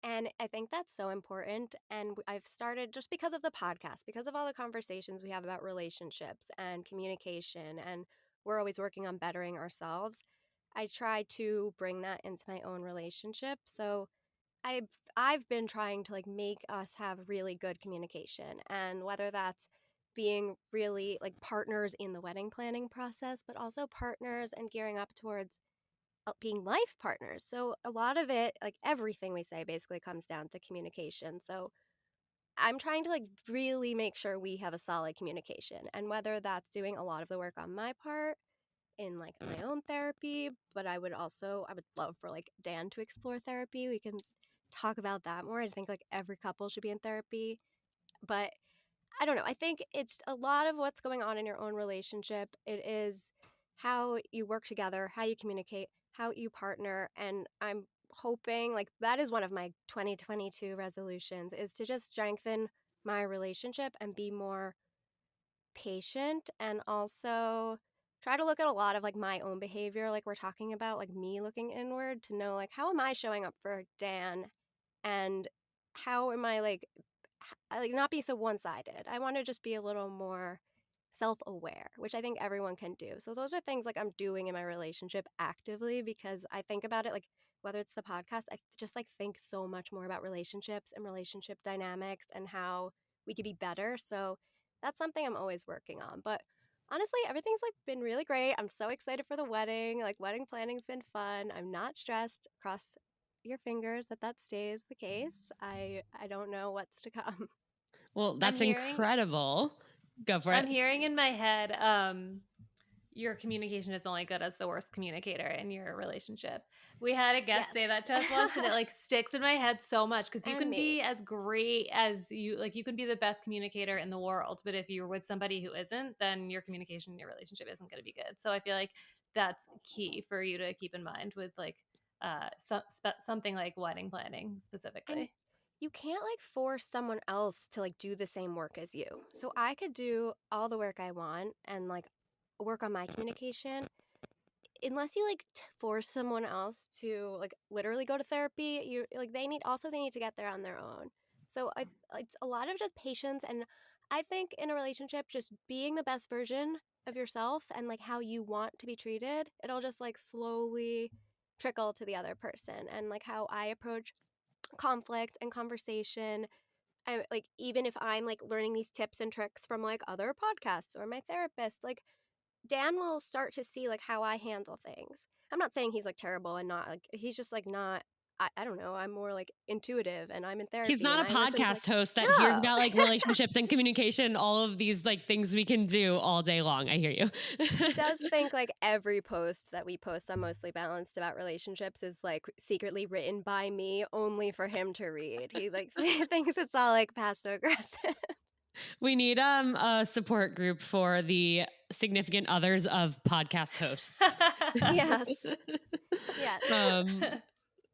And I think that's so important. And I've started just because of the podcast, because of all the conversations we have about relationships and communication, and we're always working on bettering ourselves. I try to bring that into my own relationship. So I've I've been trying to like make us have really good communication and whether that's being really like partners in the wedding planning process but also partners and gearing up towards being life partners. So a lot of it, like everything we say, basically comes down to communication. So I'm trying to like really make sure we have a solid communication, and whether that's doing a lot of the work on my part in like my own therapy, but I would love for like Dan to explore therapy. We can talk about that more. I think like every couple should be in therapy, but I don't know. I think it's a lot of what's going on in your own relationship. It is how you work together, how you communicate, how you partner, and I'm hoping like that is one of my 2022 resolutions is to just strengthen my relationship and be more patient, and also try to look at a lot of like my own behavior like we're talking about, like me looking inward to know like how am I showing up for Dan, and how am I like I like not be so one-sided. I want to just be a little more self-aware, which I think everyone can do. So those are things like I'm doing in my relationship actively because I think about it like whether it's the podcast, I just like think so much more about relationships and relationship dynamics and how we could be better. So that's something I'm always working on. But honestly, everything's like been really great. I'm so excited for the wedding. Like wedding planning's been fun. I'm not stressed. Cross your fingers that that stays the case. I don't know what's to come. Well, I'm that's hearing incredible. Go for I'm it. hearing in my head, your communication is only good as the worst communicator in your relationship. We had a guest say Yes. that to us once, and it like sticks in my head so much because you And can me. be as great as you can be the best communicator in the world, but if you're with somebody who isn't, then your communication in your relationship isn't going to be good. So I feel like that's key for you to keep in mind with like something like wedding planning And specifically. you can't like force someone else to like do the same work as you. So I could do all the work I want and like work on my communication, unless you like force someone else to like literally go to therapy. You like they need to get there on their own. So it's a lot of just patience, and I think in a relationship just being the best version of yourself and like how you want to be treated, it'll just like slowly trickle to the other person. And like how I approach conflict and conversation, I like even if I'm like learning these tips and tricks from like other podcasts or my therapist, like Dan will start to see like how I handle things. I'm not saying he's like terrible and not like he's just like not I don't know, I'm more like intuitive and I'm in He's therapy and not a I listen to like podcast host that hears no. about like relationships and communication, all of these like things we can do all day long. I hear you. He does think like every post that we post on Mostly Balanced about relationships is like secretly written by me only for him to read. He like thinks it's all like passive aggressive. We need a support group for the significant others of podcast hosts. Yes. Yes. um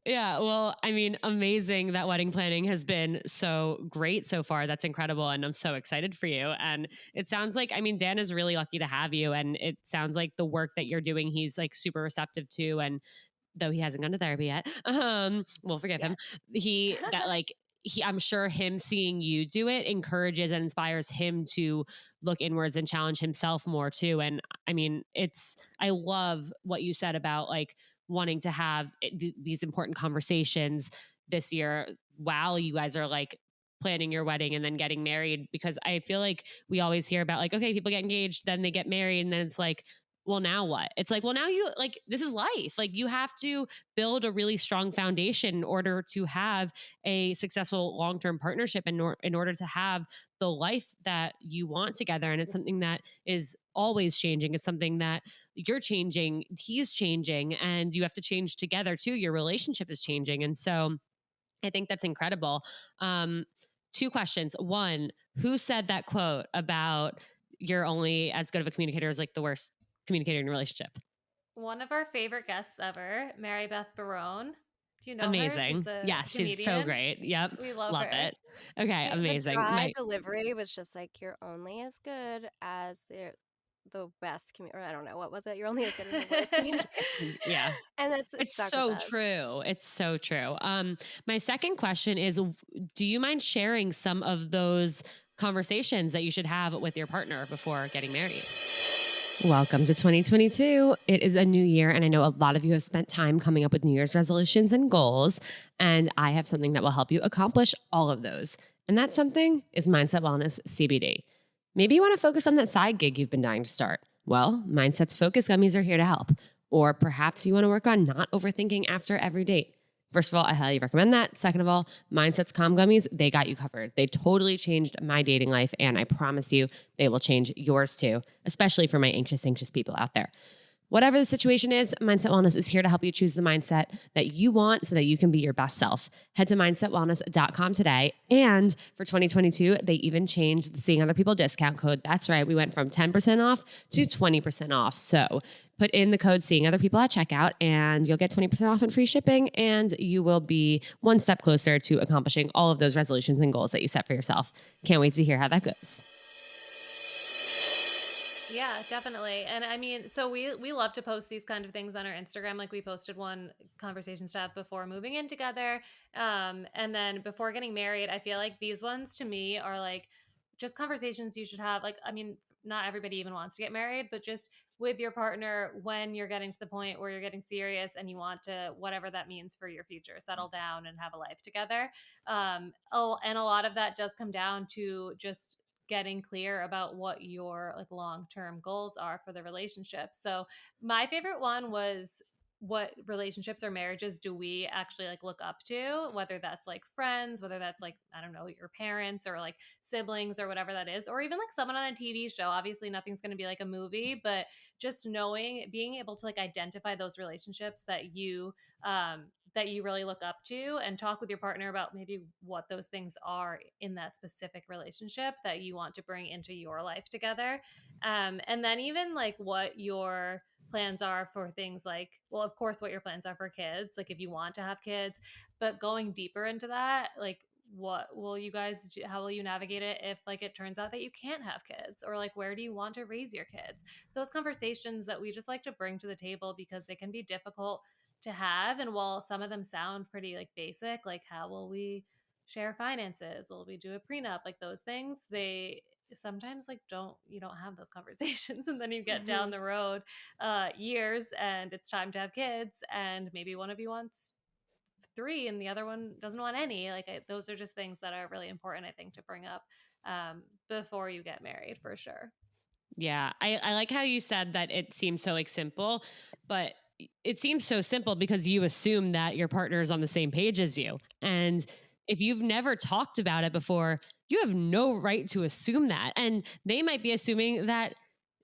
Yeah, well, I mean, amazing that wedding planning has been so great so far. That's incredible. And I'm so excited for you. And it sounds like, I mean, Dan is really lucky to have you. And it sounds like the work that you're doing, he's like super receptive to. And though he hasn't gone to therapy yet, we'll forgive him. Yet. I'm sure him seeing you do it encourages and inspires him to look inwards and challenge himself more too. And I mean, I love what you said about like wanting to have these important conversations this year while you guys are like planning your wedding and then getting married, because I feel like we always hear about like, okay, people get engaged, then they get married, and then it's like, well, now what? It's like, well, now you like, this is life. Like, you have to build a really strong foundation in order to have a successful long term partnership, and in order to have the life that you want together. And it's something that is always changing. It's something that you're changing, he's changing, and you have to change together too. Your relationship is changing. And so I think that's incredible. Um, Two questions. One, who said that quote about you're only as good of a communicator as like the worst communicator in a relationship? One of our favorite guests ever, Mary Beth Barone. Do you know her? She's Amazing. the Yes, she's so comedian. great. Yep. We love Love her. it. Okay, The amazing. dry delivery was just like you're only as good as the best or I don't know what was it. You're only as good as the worst communicator. Yeah. And that's it It's stuck with so us. true. It's so true. My second question is, do you mind sharing some of those conversations that you should have with your partner before getting married? Welcome to 2022. It is a new year, and I know a lot of you have spent time coming up with New Year's resolutions and goals, and I have something that will help you accomplish all of those. And that something is Mindset Wellness CBD. Maybe you want to focus on that side gig you've been dying to start. Well, Mindset's Focus Gummies are here to help. Or perhaps you want to work on not overthinking after every date. First of all, I highly recommend that. Second of all, Mindset's Calm Gummies, they got you covered. They totally changed my dating life, and I promise you they will change yours too, especially for my anxious people out there. Whatever the situation is, Mindset Wellness is here to help you choose the mindset that you want so that you can be your best self. Head to mindsetwellness.com today. And for 2022, they even changed the Seeing Other People discount code. That's right. We went from 10% off to 20% off. So put in the code Seeing Other People at checkout and you'll get 20% off and free shipping. And you will be one step closer to accomplishing all of those resolutions and goals that you set for yourself. Can't wait to hear how that goes. Yeah, definitely. And I mean, so we love to post these kind of things on our Instagram. Like we posted one conversation stuff before moving in together. And then before getting married, I feel like these ones to me are like just conversations you should have. Like, I mean, not everybody even wants to get married, but just with your partner when you're getting to the point where you're getting serious and you want to, whatever that means for your future, settle down and have a life together. And a lot of that does come down to just getting clear about what your like long-term goals are for the relationship. So my favorite one was, what relationships or marriages do we actually like look up to, whether that's like friends, whether that's like, I don't know, your parents or like siblings or whatever that is, or even like someone on a TV show. Obviously nothing's going to be like a movie, but just knowing, being able to like identify those relationships that you really look up to, and talk with your partner about maybe what those things are in that specific relationship that you want to bring into your life together. And then even like what your plans are for things like, well, of course, what your plans are for kids, like if you want to have kids, but going deeper into that, like what will you guys do, how will you navigate it if like it turns out that you can't have kids, or like where do you want to raise your kids? Those conversations that we just like to bring to the table because they can be difficult to have. And while some of them sound pretty like basic, like how will we share finances? Will we do a prenup? Like those things, they sometimes like you don't have those conversations. And then you get down Mhm. the road years and it's time to have kids. And maybe one of you wants three and the other one doesn't want any. Like those are just things that are really important, I think, to bring up before you get married for sure. Yeah, I like how you said that it seems so like simple, but it seems so simple because you assume that your partner is on the same page as you. And if you've never talked about it before, you have no right to assume that. And they might be assuming that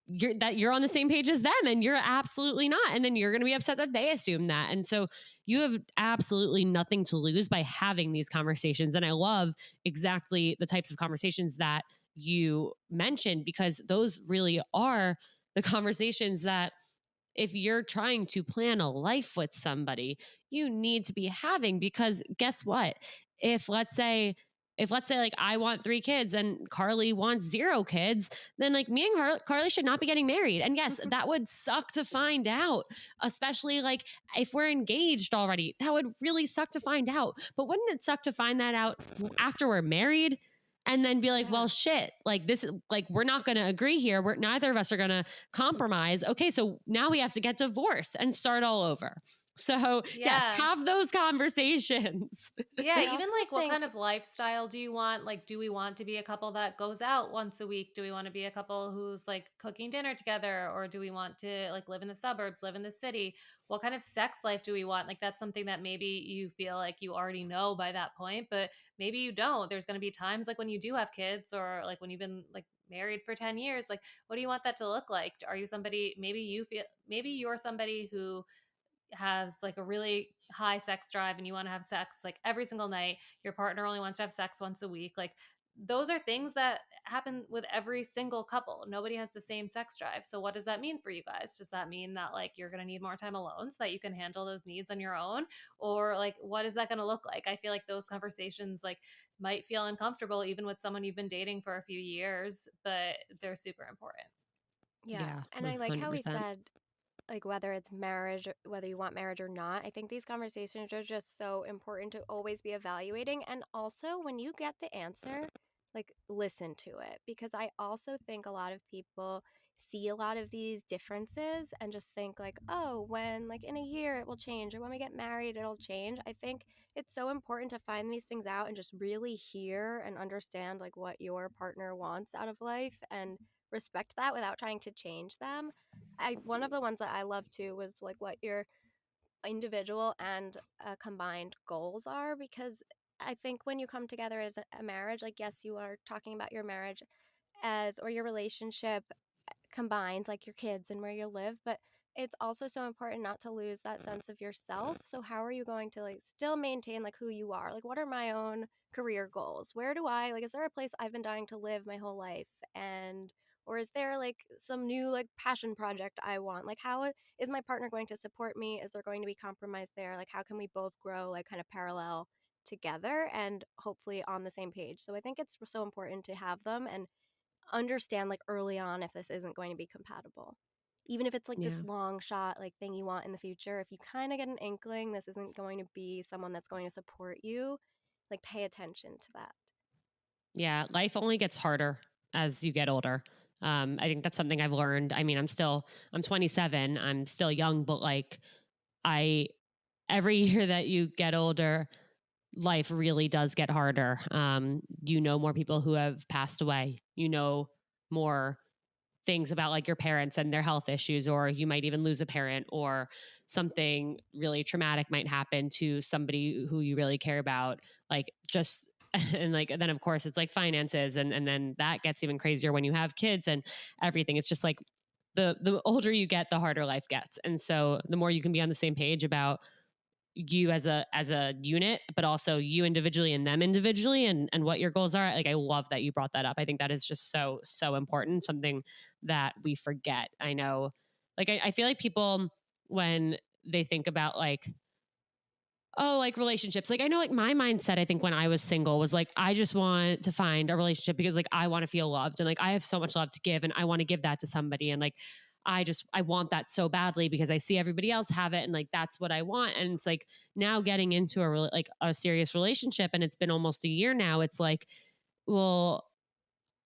you're on the same page as them and you're absolutely not. And then you're going to be upset that they assume that. And so you have absolutely nothing to lose by having these conversations. And I love exactly the types of conversations that you mentioned, because those really are the conversations that, if you're trying to plan a life with somebody, you need to be having. Because guess what? If let's say, like I want 3 kids and Carleigh wants 0 kids, then like me and Carleigh should not be getting married. And yes, that would suck to find out, especially like if we're engaged already. That would really suck to find out. But wouldn't it suck to find that out after we're married? And then be like, Yeah. well, shit, like this, like we're not going to agree here. We're neither of us are going to compromise. Okay, so now we have to get divorced and start all over. So, yes, Yeah. have those conversations. Yeah, I even also like what think kind of lifestyle do you want? Like, do we want to be a couple that goes out once a week? Do we want to be a couple who's like cooking dinner together? Or do we want to like live in the suburbs, live in the city? What kind of sex life do we want? Like, that's something that maybe you feel like you already know by that point, but maybe you don't. There's going to be times like when you do have kids, or like when you've been like married for 10 years, like, what do you want that to look like? Are you somebody, maybe you're somebody who has like a really high sex drive and you want to have sex like every single night, your partner only wants to have sex once a week. Like those are things that happen with every single couple. Nobody has the same sex drive. So what does that mean for you guys? Does that mean that like you're going to need more time alone so that you can handle those needs on your own? Or like what is that going to look like? I feel like those conversations like might feel uncomfortable even with someone you've been dating for a few years, but they're super important. yeah, Yeah, and I like how we 100%. said like whether it's marriage, whether you want marriage or not. I think these conversations are just so important to always be evaluating. And also, when you get the answer, like listen to it. Because I also think a lot of people see a lot of these differences and just think, like, oh, when like in a year it will change, or when we get married, it'll change. I think it's so important to find these things out and just really hear and understand like what your partner wants out of life and respect that without trying to change them. One of the ones that I love too was like what your individual and combined goals are, because I think when you come together as a marriage, like yes, you are talking about your marriage as or your relationship combined, like your kids and where you live, but it's also so important not to lose that sense of yourself. So how are you going to like still maintain like who you are? Like what are my own career goals? Where do I like is there a place I've been dying to live my whole life? And or is there like some new like passion project I want? Like how is my partner going to support me? Is there going to be compromise there? Like how can we both grow like kind of parallel together and hopefully on the same page? So I think it's so important to have them and understand like early on if this isn't going to be compatible. Even if it's like Yeah. this long shot like thing you want in the future, if you kind of get an inkling this isn't going to be someone that's going to support you, like pay attention to that. Yeah. Life only gets harder as you get older. I think that's something I've learned. I mean, I'm 27, I'm still young, but like, I, every year that you get older, life really does get harder. You know more people who have passed away. You know more things about like your parents and their health issues, or you might even lose a parent, or something really traumatic might happen to somebody who you really care about. Like just and like then of course it's like finances, and then that gets even crazier when you have kids and everything. It's just like the older you get, the harder life gets. And so the more you can be on the same page about you as a unit, but also you individually and them individually, and what your goals are. Like I love that you brought that up. I think that is just so important, something that we forget. I know, like I feel like people, when they think about like, oh, like relationships, like I know like my mindset, I think when I was single was like I just want to find a relationship because like I want to feel loved, and like I have so much love to give and I want to give that to somebody, and like I want that so badly because I see everybody else have it, and like that's what I want. And it's like now getting into like a serious relationship, and it's been almost a year now. It's like, well,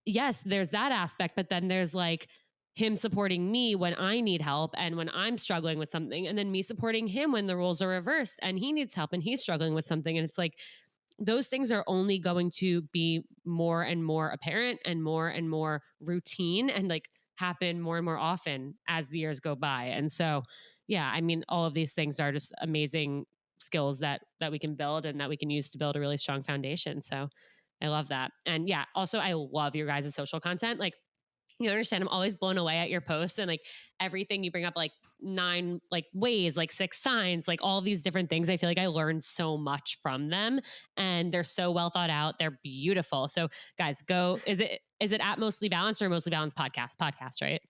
yes, there's that aspect, but then there's like him supporting me when I need help and when I'm struggling with something, and then me supporting him when the roles are reversed and he needs help and he's struggling with something. And it's like those things are only going to be more and more apparent and more routine, and like happen more and more often as the years go by. And so, yeah, I mean, all of these things are just amazing skills that we can build and that we can use to build a really strong foundation. So I love that. And yeah, also I love your guys' social content. Like, you understand, I'm always blown away at your posts and like everything you bring up, like 9 like ways, like 6 signs, like all these different things. I feel like I learned so much from them, and they're so well thought out. They're beautiful. So guys, go, is it at Mostly Balanced or Mostly Balanced podcast, right?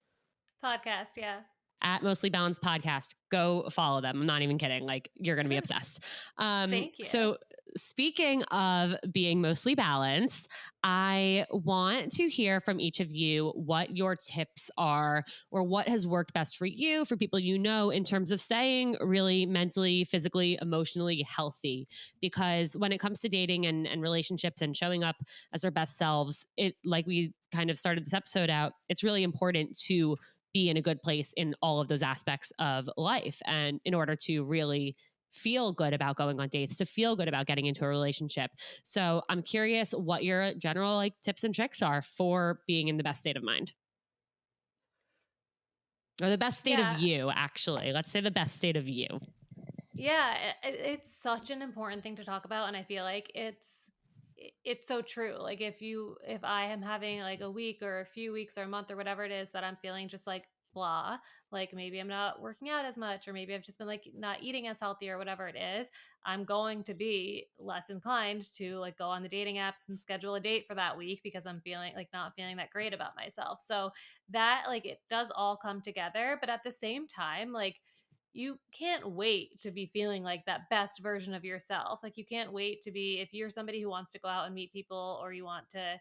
Podcast, yeah. At Mostly Balanced Podcast. Go follow them. I'm not even kidding. Like you're going to be obsessed. Thank you. So speaking of being mostly balanced, I want to hear from each of you what your tips are, or what has worked best for you, for people you know, in terms of staying really mentally, physically, emotionally healthy. Because when it comes to dating and relationships and showing up as our best selves, it, like we kind of started this episode out, it's really important to be in a good place in all of those aspects of life. And in order to really feel good about going on dates, to feel good about getting into a relationship. So I'm curious what your general like tips and tricks are for being in the best state of mind, or the best state of Yeah. you, actually. Let's say the best state of you. Yeah, it's such an important thing to talk about, and I feel like it's so true. Like if I am having like a week or a few weeks or a month or whatever it is that I'm feeling just like blah, like maybe I'm not working out as much, or maybe I've just been like not eating as healthy or whatever it is, I'm going to be less inclined to like go on the dating apps and schedule a date for that week because I'm feeling like not feeling that great about myself. So that like it does all come together, but at the same time, like you can't wait to be feeling like that best version of yourself. Like you can't wait to be, if you're somebody who wants to go out and meet people, or you want to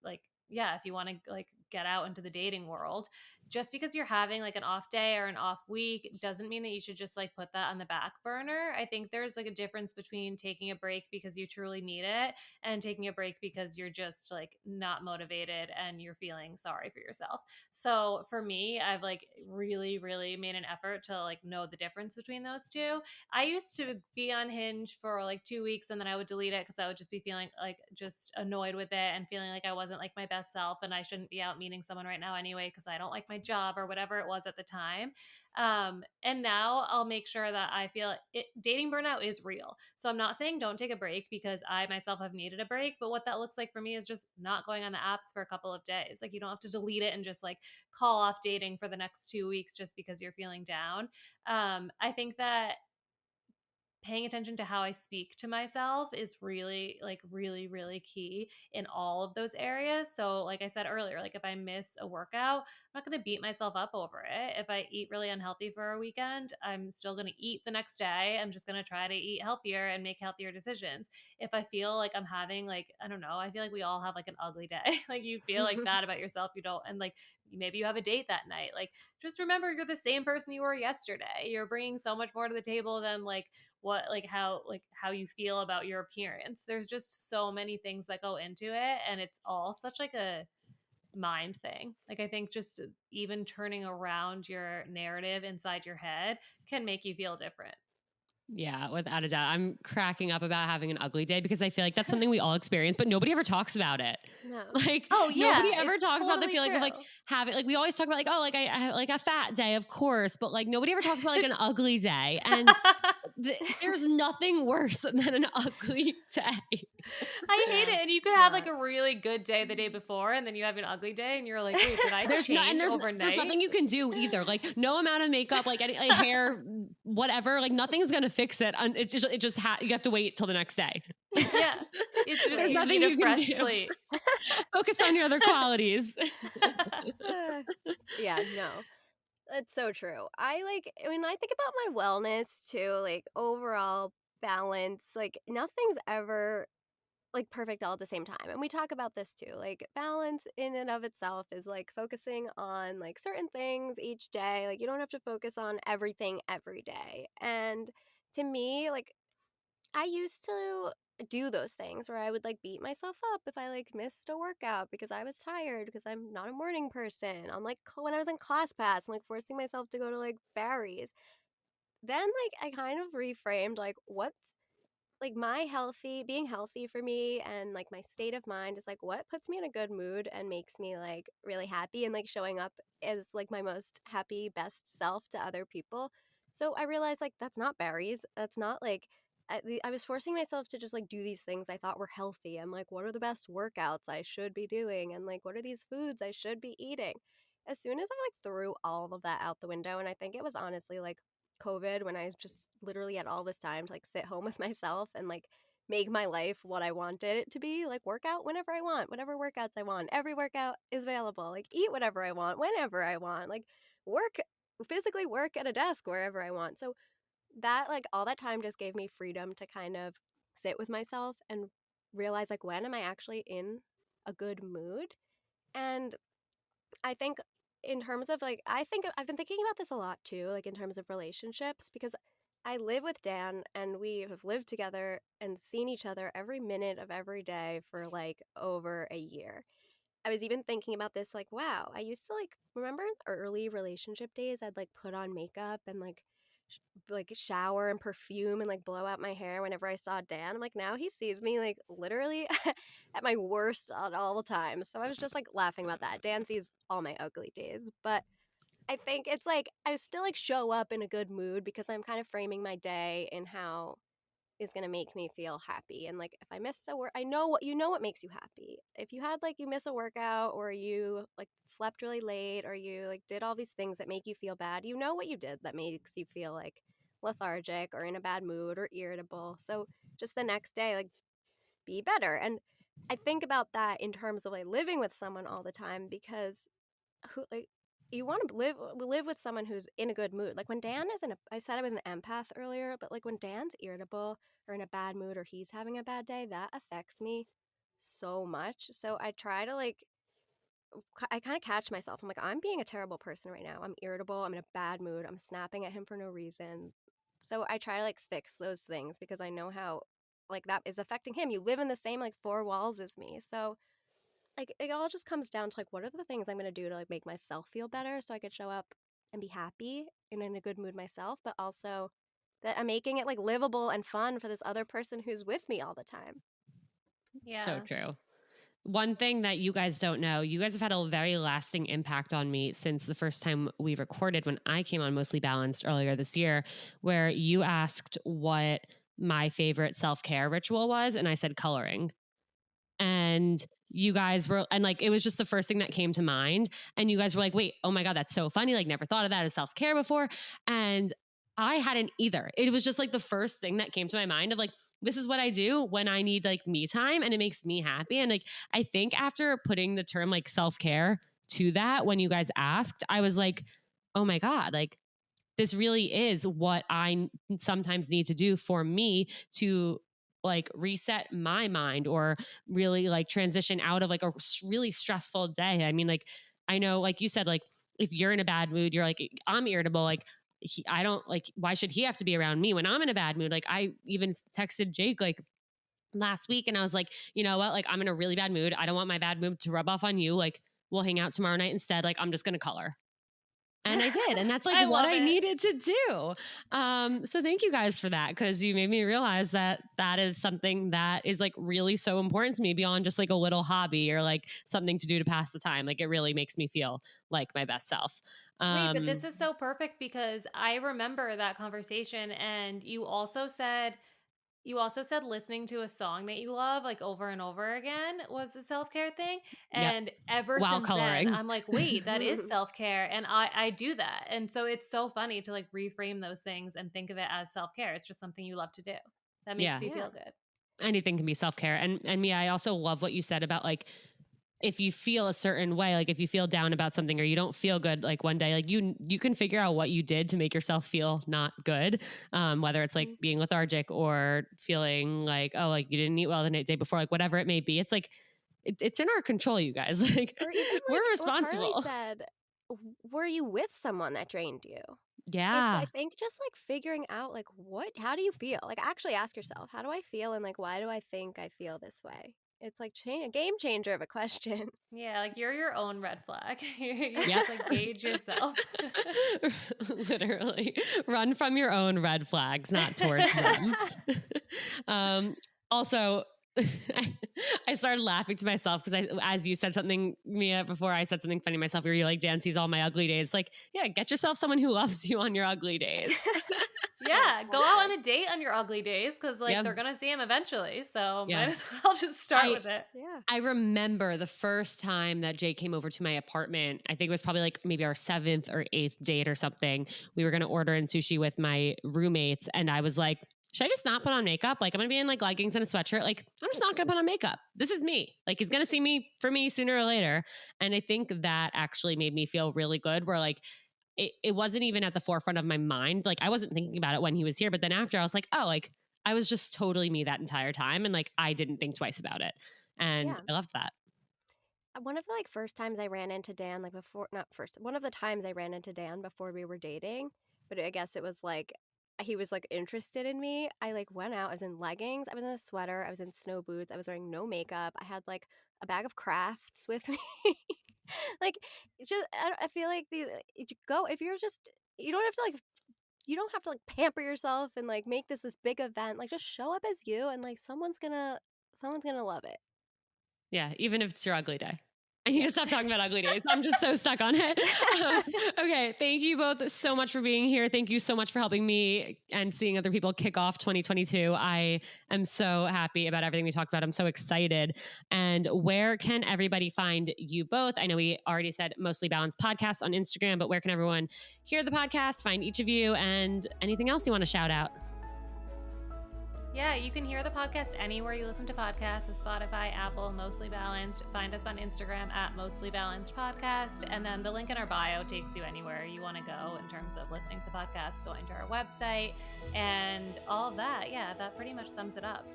like yeah, if you want to like get out into the dating world, just because you're having like an off day or an off week doesn't mean that you should just like put that on the back burner. I think there's like a difference between taking a break because you truly need it and taking a break because you're just like not motivated and you're feeling sorry for yourself. So for me, I've like really, really made an effort to like know the difference between those two. I used to be on Hinge for like 2 weeks and then I would delete it because I would just be feeling like just annoyed with it and feeling like I wasn't like my best self and I shouldn't be out meeting someone right now anyway because I don't like my job or whatever it was at the time. And now I'll make sure that I feel it. Dating burnout is real. So I'm not saying don't take a break because I myself have needed a break, but what that looks like for me is just not going on the apps for a couple of days. Like you don't have to delete it and just like call off dating for the next 2 weeks just because you're feeling down. I think that paying attention to how I speak to myself is really, like, really, really key in all of those areas. So, like I said earlier, like if I miss a workout, I'm not going to beat myself up over it. If I eat really unhealthy for a weekend, I'm still going to eat the next day. I'm just going to try to eat healthier and make healthier decisions. If I feel like I'm having, like, I don't know, I feel like we all have like an ugly day. Like you feel like bad about yourself, you don't, and like maybe you have a date that night. Like just remember you're the same person you were yesterday. You're bringing so much more to the table than like how you feel about your appearance. There's just so many things that go into it and it's all such like a mind thing. Like I think just even turning around your narrative inside your head can make you feel different. Yeah, without a doubt. I'm cracking up about having an ugly day because I feel like that's something we all experience, but nobody ever talks about it. No. Like Oh nobody yeah, ever it's talks about the totally feeling of like true. having like we always talk about like, oh, like I have like a fat day, of course, but like nobody ever talks about like an ugly day. And there's nothing worse than an ugly day. I hate Yeah. it. And you could have like Not. a really good day the day before, and then you have an ugly day, and you're like, wait, did I There's no, and change there's overnight? nothing you can do either. Like no amount of makeup, like any like hair, whatever, like nothing's gonna fix it. You have to wait till the next day. Like Yeah. It's just there's you nothing need a you can fresh do. slate. Focus on your other qualities. Uh, yeah, no. That's so true. I like when I think about my wellness too, like overall balance, like nothing's ever like perfect all at the same time. And we talk about this too. Like balance in and of itself is like focusing on like certain things each day. Like you don't have to focus on everything every day. And to me, like I used to do those things where I would like beat myself up if I like missed a workout because I was tired because I'm not a morning person. I'm like when I was in class pass, I'm like forcing myself to go to like Barry's. Then like I kind of reframed like what's like my healthy being healthy for me and like my state of mind is like what puts me in a good mood and makes me like really happy and like showing up as like my most happy best self to other people. So I realized like that's not berries, that's not like I was forcing myself to just like do these things I thought were healthy. I'm like what are the best workouts I should be doing and like what are these foods I should be eating. As soon as I like threw all of that out the window, and I think it was honestly like COVID when I just literally had all this time to like sit home with myself and like make my life what I wanted it to be, like work out whenever I want, whatever workouts I want. Every workout is available. Like eat whatever I want, whenever I want. Like work physically work at a desk wherever I want. So that like all that time just gave me freedom to kind of sit with myself and realize like when am I actually in a good mood? And I think in terms of like I think I've been thinking about this a lot too, like in terms of relationships because I live with Dan and we have lived together and seen each other every minute of every day for like over a year. I was even thinking about this like wow, I used to like remember in the early relationship days I'd like put on makeup and sh- like shower and perfume and like blow out my hair whenever I saw Dan. I'm like now he sees me like literally at my worst at all the time. So I was just like laughing about that. Dan sees all my ugly days, but I think it's like I still like show up in a good mood because I'm kind of framing my day in how is going to make me feel happy. And like if I miss a work, I know what you know what makes you happy. If you had like you miss a workout or you like slept really late or you like did all these things that make you feel bad, you know what you did that makes you feel like lethargic or in a bad mood or irritable. So just the next day like be better. And I think about that in terms of like living with someone all the time because who like you want to live with someone who's in a good mood. Like when Dan is in a I said I was an empath earlier, but like when Dan's irritable or in a bad mood or he's having a bad day, that affects me so much. So I try to like I kind of catch myself. I'm like, I'm being a terrible person right now. I'm irritable. I'm in a bad mood. I'm snapping at him for no reason. So I try to like fix those things because I know how like that is affecting him. You live in the same like four walls as me. So like it all just comes down to like what are the things I'm going to do to like make myself feel better so I could show up and be happy and in a good mood myself, but also that I'm making it like livable and fun for this other person who's with me all the time. So Yeah. true. One thing that you guys don't know, you guys have had a very lasting impact on me since the first time we recorded when I came on Mostly Balanced earlier this year, where you asked what my favorite self care ritual was. And I said coloring. And you guys were, and like, it was just the first thing that came to mind. And you guys were like, wait, oh my God, that's so funny. Like, never thought of that as self care before. And I hadn't either. It was just like the first thing that came to my mind of like, this is what I do when I need like me time and it makes me happy. And like, I think after putting the term like self care to that, when you guys asked, I was like, oh my God, like, this really is what I sometimes need to do for me to like reset my mind or really like transition out of like a really stressful day. I mean, like, I know, like you said, like, if you're in a bad mood, you're like, I'm irritable. Like, I don't like, why should he have to be around me when I'm in a bad mood? Like, I even texted Jake, like, last week and I was like, you know what? Like, I'm in a really bad mood. I don't want my bad mood to rub off on you. Like, we'll hang out tomorrow night instead. Like, I'm just going to color. And I did. And that's like I what love I it. needed to do. So thank you guys for that because you made me realize that that is something that is like really so important to me beyond just like a little hobby or like something to do to pass the time. Like it really makes me feel like my best self. Wait, but this is so perfect because I remember that conversation and you also said listening to a song that you love like over and over again was a self-care thing. Yep. And ever While since then, coloring. I'm like, wait, that is self-care. And I do that. And so it's so funny to like reframe those things and think of it as self-care. It's just something you love to do that makes Yeah. you Yeah. feel good. Anything can be self care. And Mia, I also love what you said about like if you feel a certain way, like if you feel down about something or you don't feel good, like one day, like you can figure out what you did to make yourself feel not good. Whether it's like Mhm. being lethargic or feeling like, oh, like you didn't eat well the day before, like whatever it may be. It's like it's in our control, you guys. Like Or even we're like what Carleigh responsible. said, were you with someone that drained you? It's I Yeah. think just like figuring out like how do you feel? Like actually ask yourself, how do I feel and like why do I think I feel this way? It's like a game changer of a question. Yeah, like you're your own red flag. You Yep. just like gauge yourself. Literally run from your own red flags, not towards them. Also, I started laughing to myself because as you said something, Mia, before I said something funny myself, where you like, Dan sees all my ugly days. Like, yeah, get yourself someone who loves you on your ugly days. Yeah, That's go out on wonderful. a date on your ugly days because like Yeah. they're gonna see him eventually. So Yeah. might as well just start I with it. Yeah. I remember the first time that Jay came over to my apartment. I think it was probably like maybe our seventh or eighth date or something. We were going to order in sushi with my roommates. And I was like, should I just not put on makeup? Like, I'm going to be in like leggings and a sweatshirt. Like, I'm just not going to put on makeup. This is me. Like, he's going to see me for me sooner or later. And I think that actually made me feel really good where like, it wasn't even at the forefront of my mind. Like, I wasn't thinking about it when he was here. But then after, I was like, oh, like, I was just totally me that entire time. And like, I didn't think twice about it. And Yeah. I loved that. One of the like first times I ran into Dan, like before, not first, one of the times I ran into Dan before we were dating, but I guess it was like he was like interested in me. I like went out, I was in leggings, I was in a sweater, I was in snow boots, I was wearing no makeup, I had like a bag of crafts with me. Like, it's just, I feel like go, if you're just, you don't have to like, you don't have to like pamper yourself and like make this big event. Like, just show up as you and like someone's gonna love it. Yeah, even if it's your ugly day. I need Yep. to stop talking about ugly days. I'm just so stuck on it. Okay, thank you both so much for being here. Thank you so much for helping me and seeing other people kick off 2022. I am so happy about everything we talked about. I'm so excited. And where can everybody find you both? I know we already said Mostly Balanced Podcast on Instagram, but where can everyone hear the podcast, find each of you, and anything else you want to shout out? Yeah, you can hear the podcast anywhere you listen to podcasts, so Spotify, Apple, Mostly Balanced. Find us on Instagram at Mostly Balanced Podcast. And then the link in our bio takes you anywhere you want to go in terms of listening to the podcast, going to our website, and all of that. Yeah, that pretty much sums it up.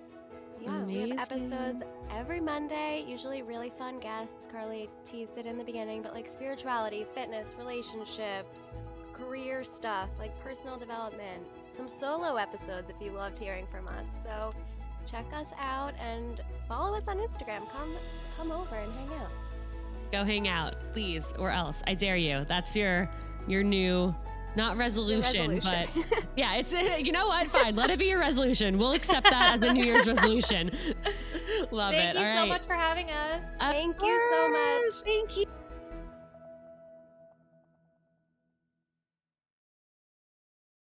Yeah, we have episodes Amazing. every Monday, usually really fun guests. Carleigh teased it in the beginning, but like spirituality, fitness, relationships, career stuff, like personal development, some solo episodes if you loved hearing from us. So check us out and follow us on Instagram. Come over and hang out. Go hang out, please, or else. I dare you. That's your new, not resolution, but yeah, it's, you know what? Fine. Let it be your resolution. We'll accept that as a New Year's resolution. Love it. Thank you All so right. much for having us. Of Thank you so much. course. Thank you.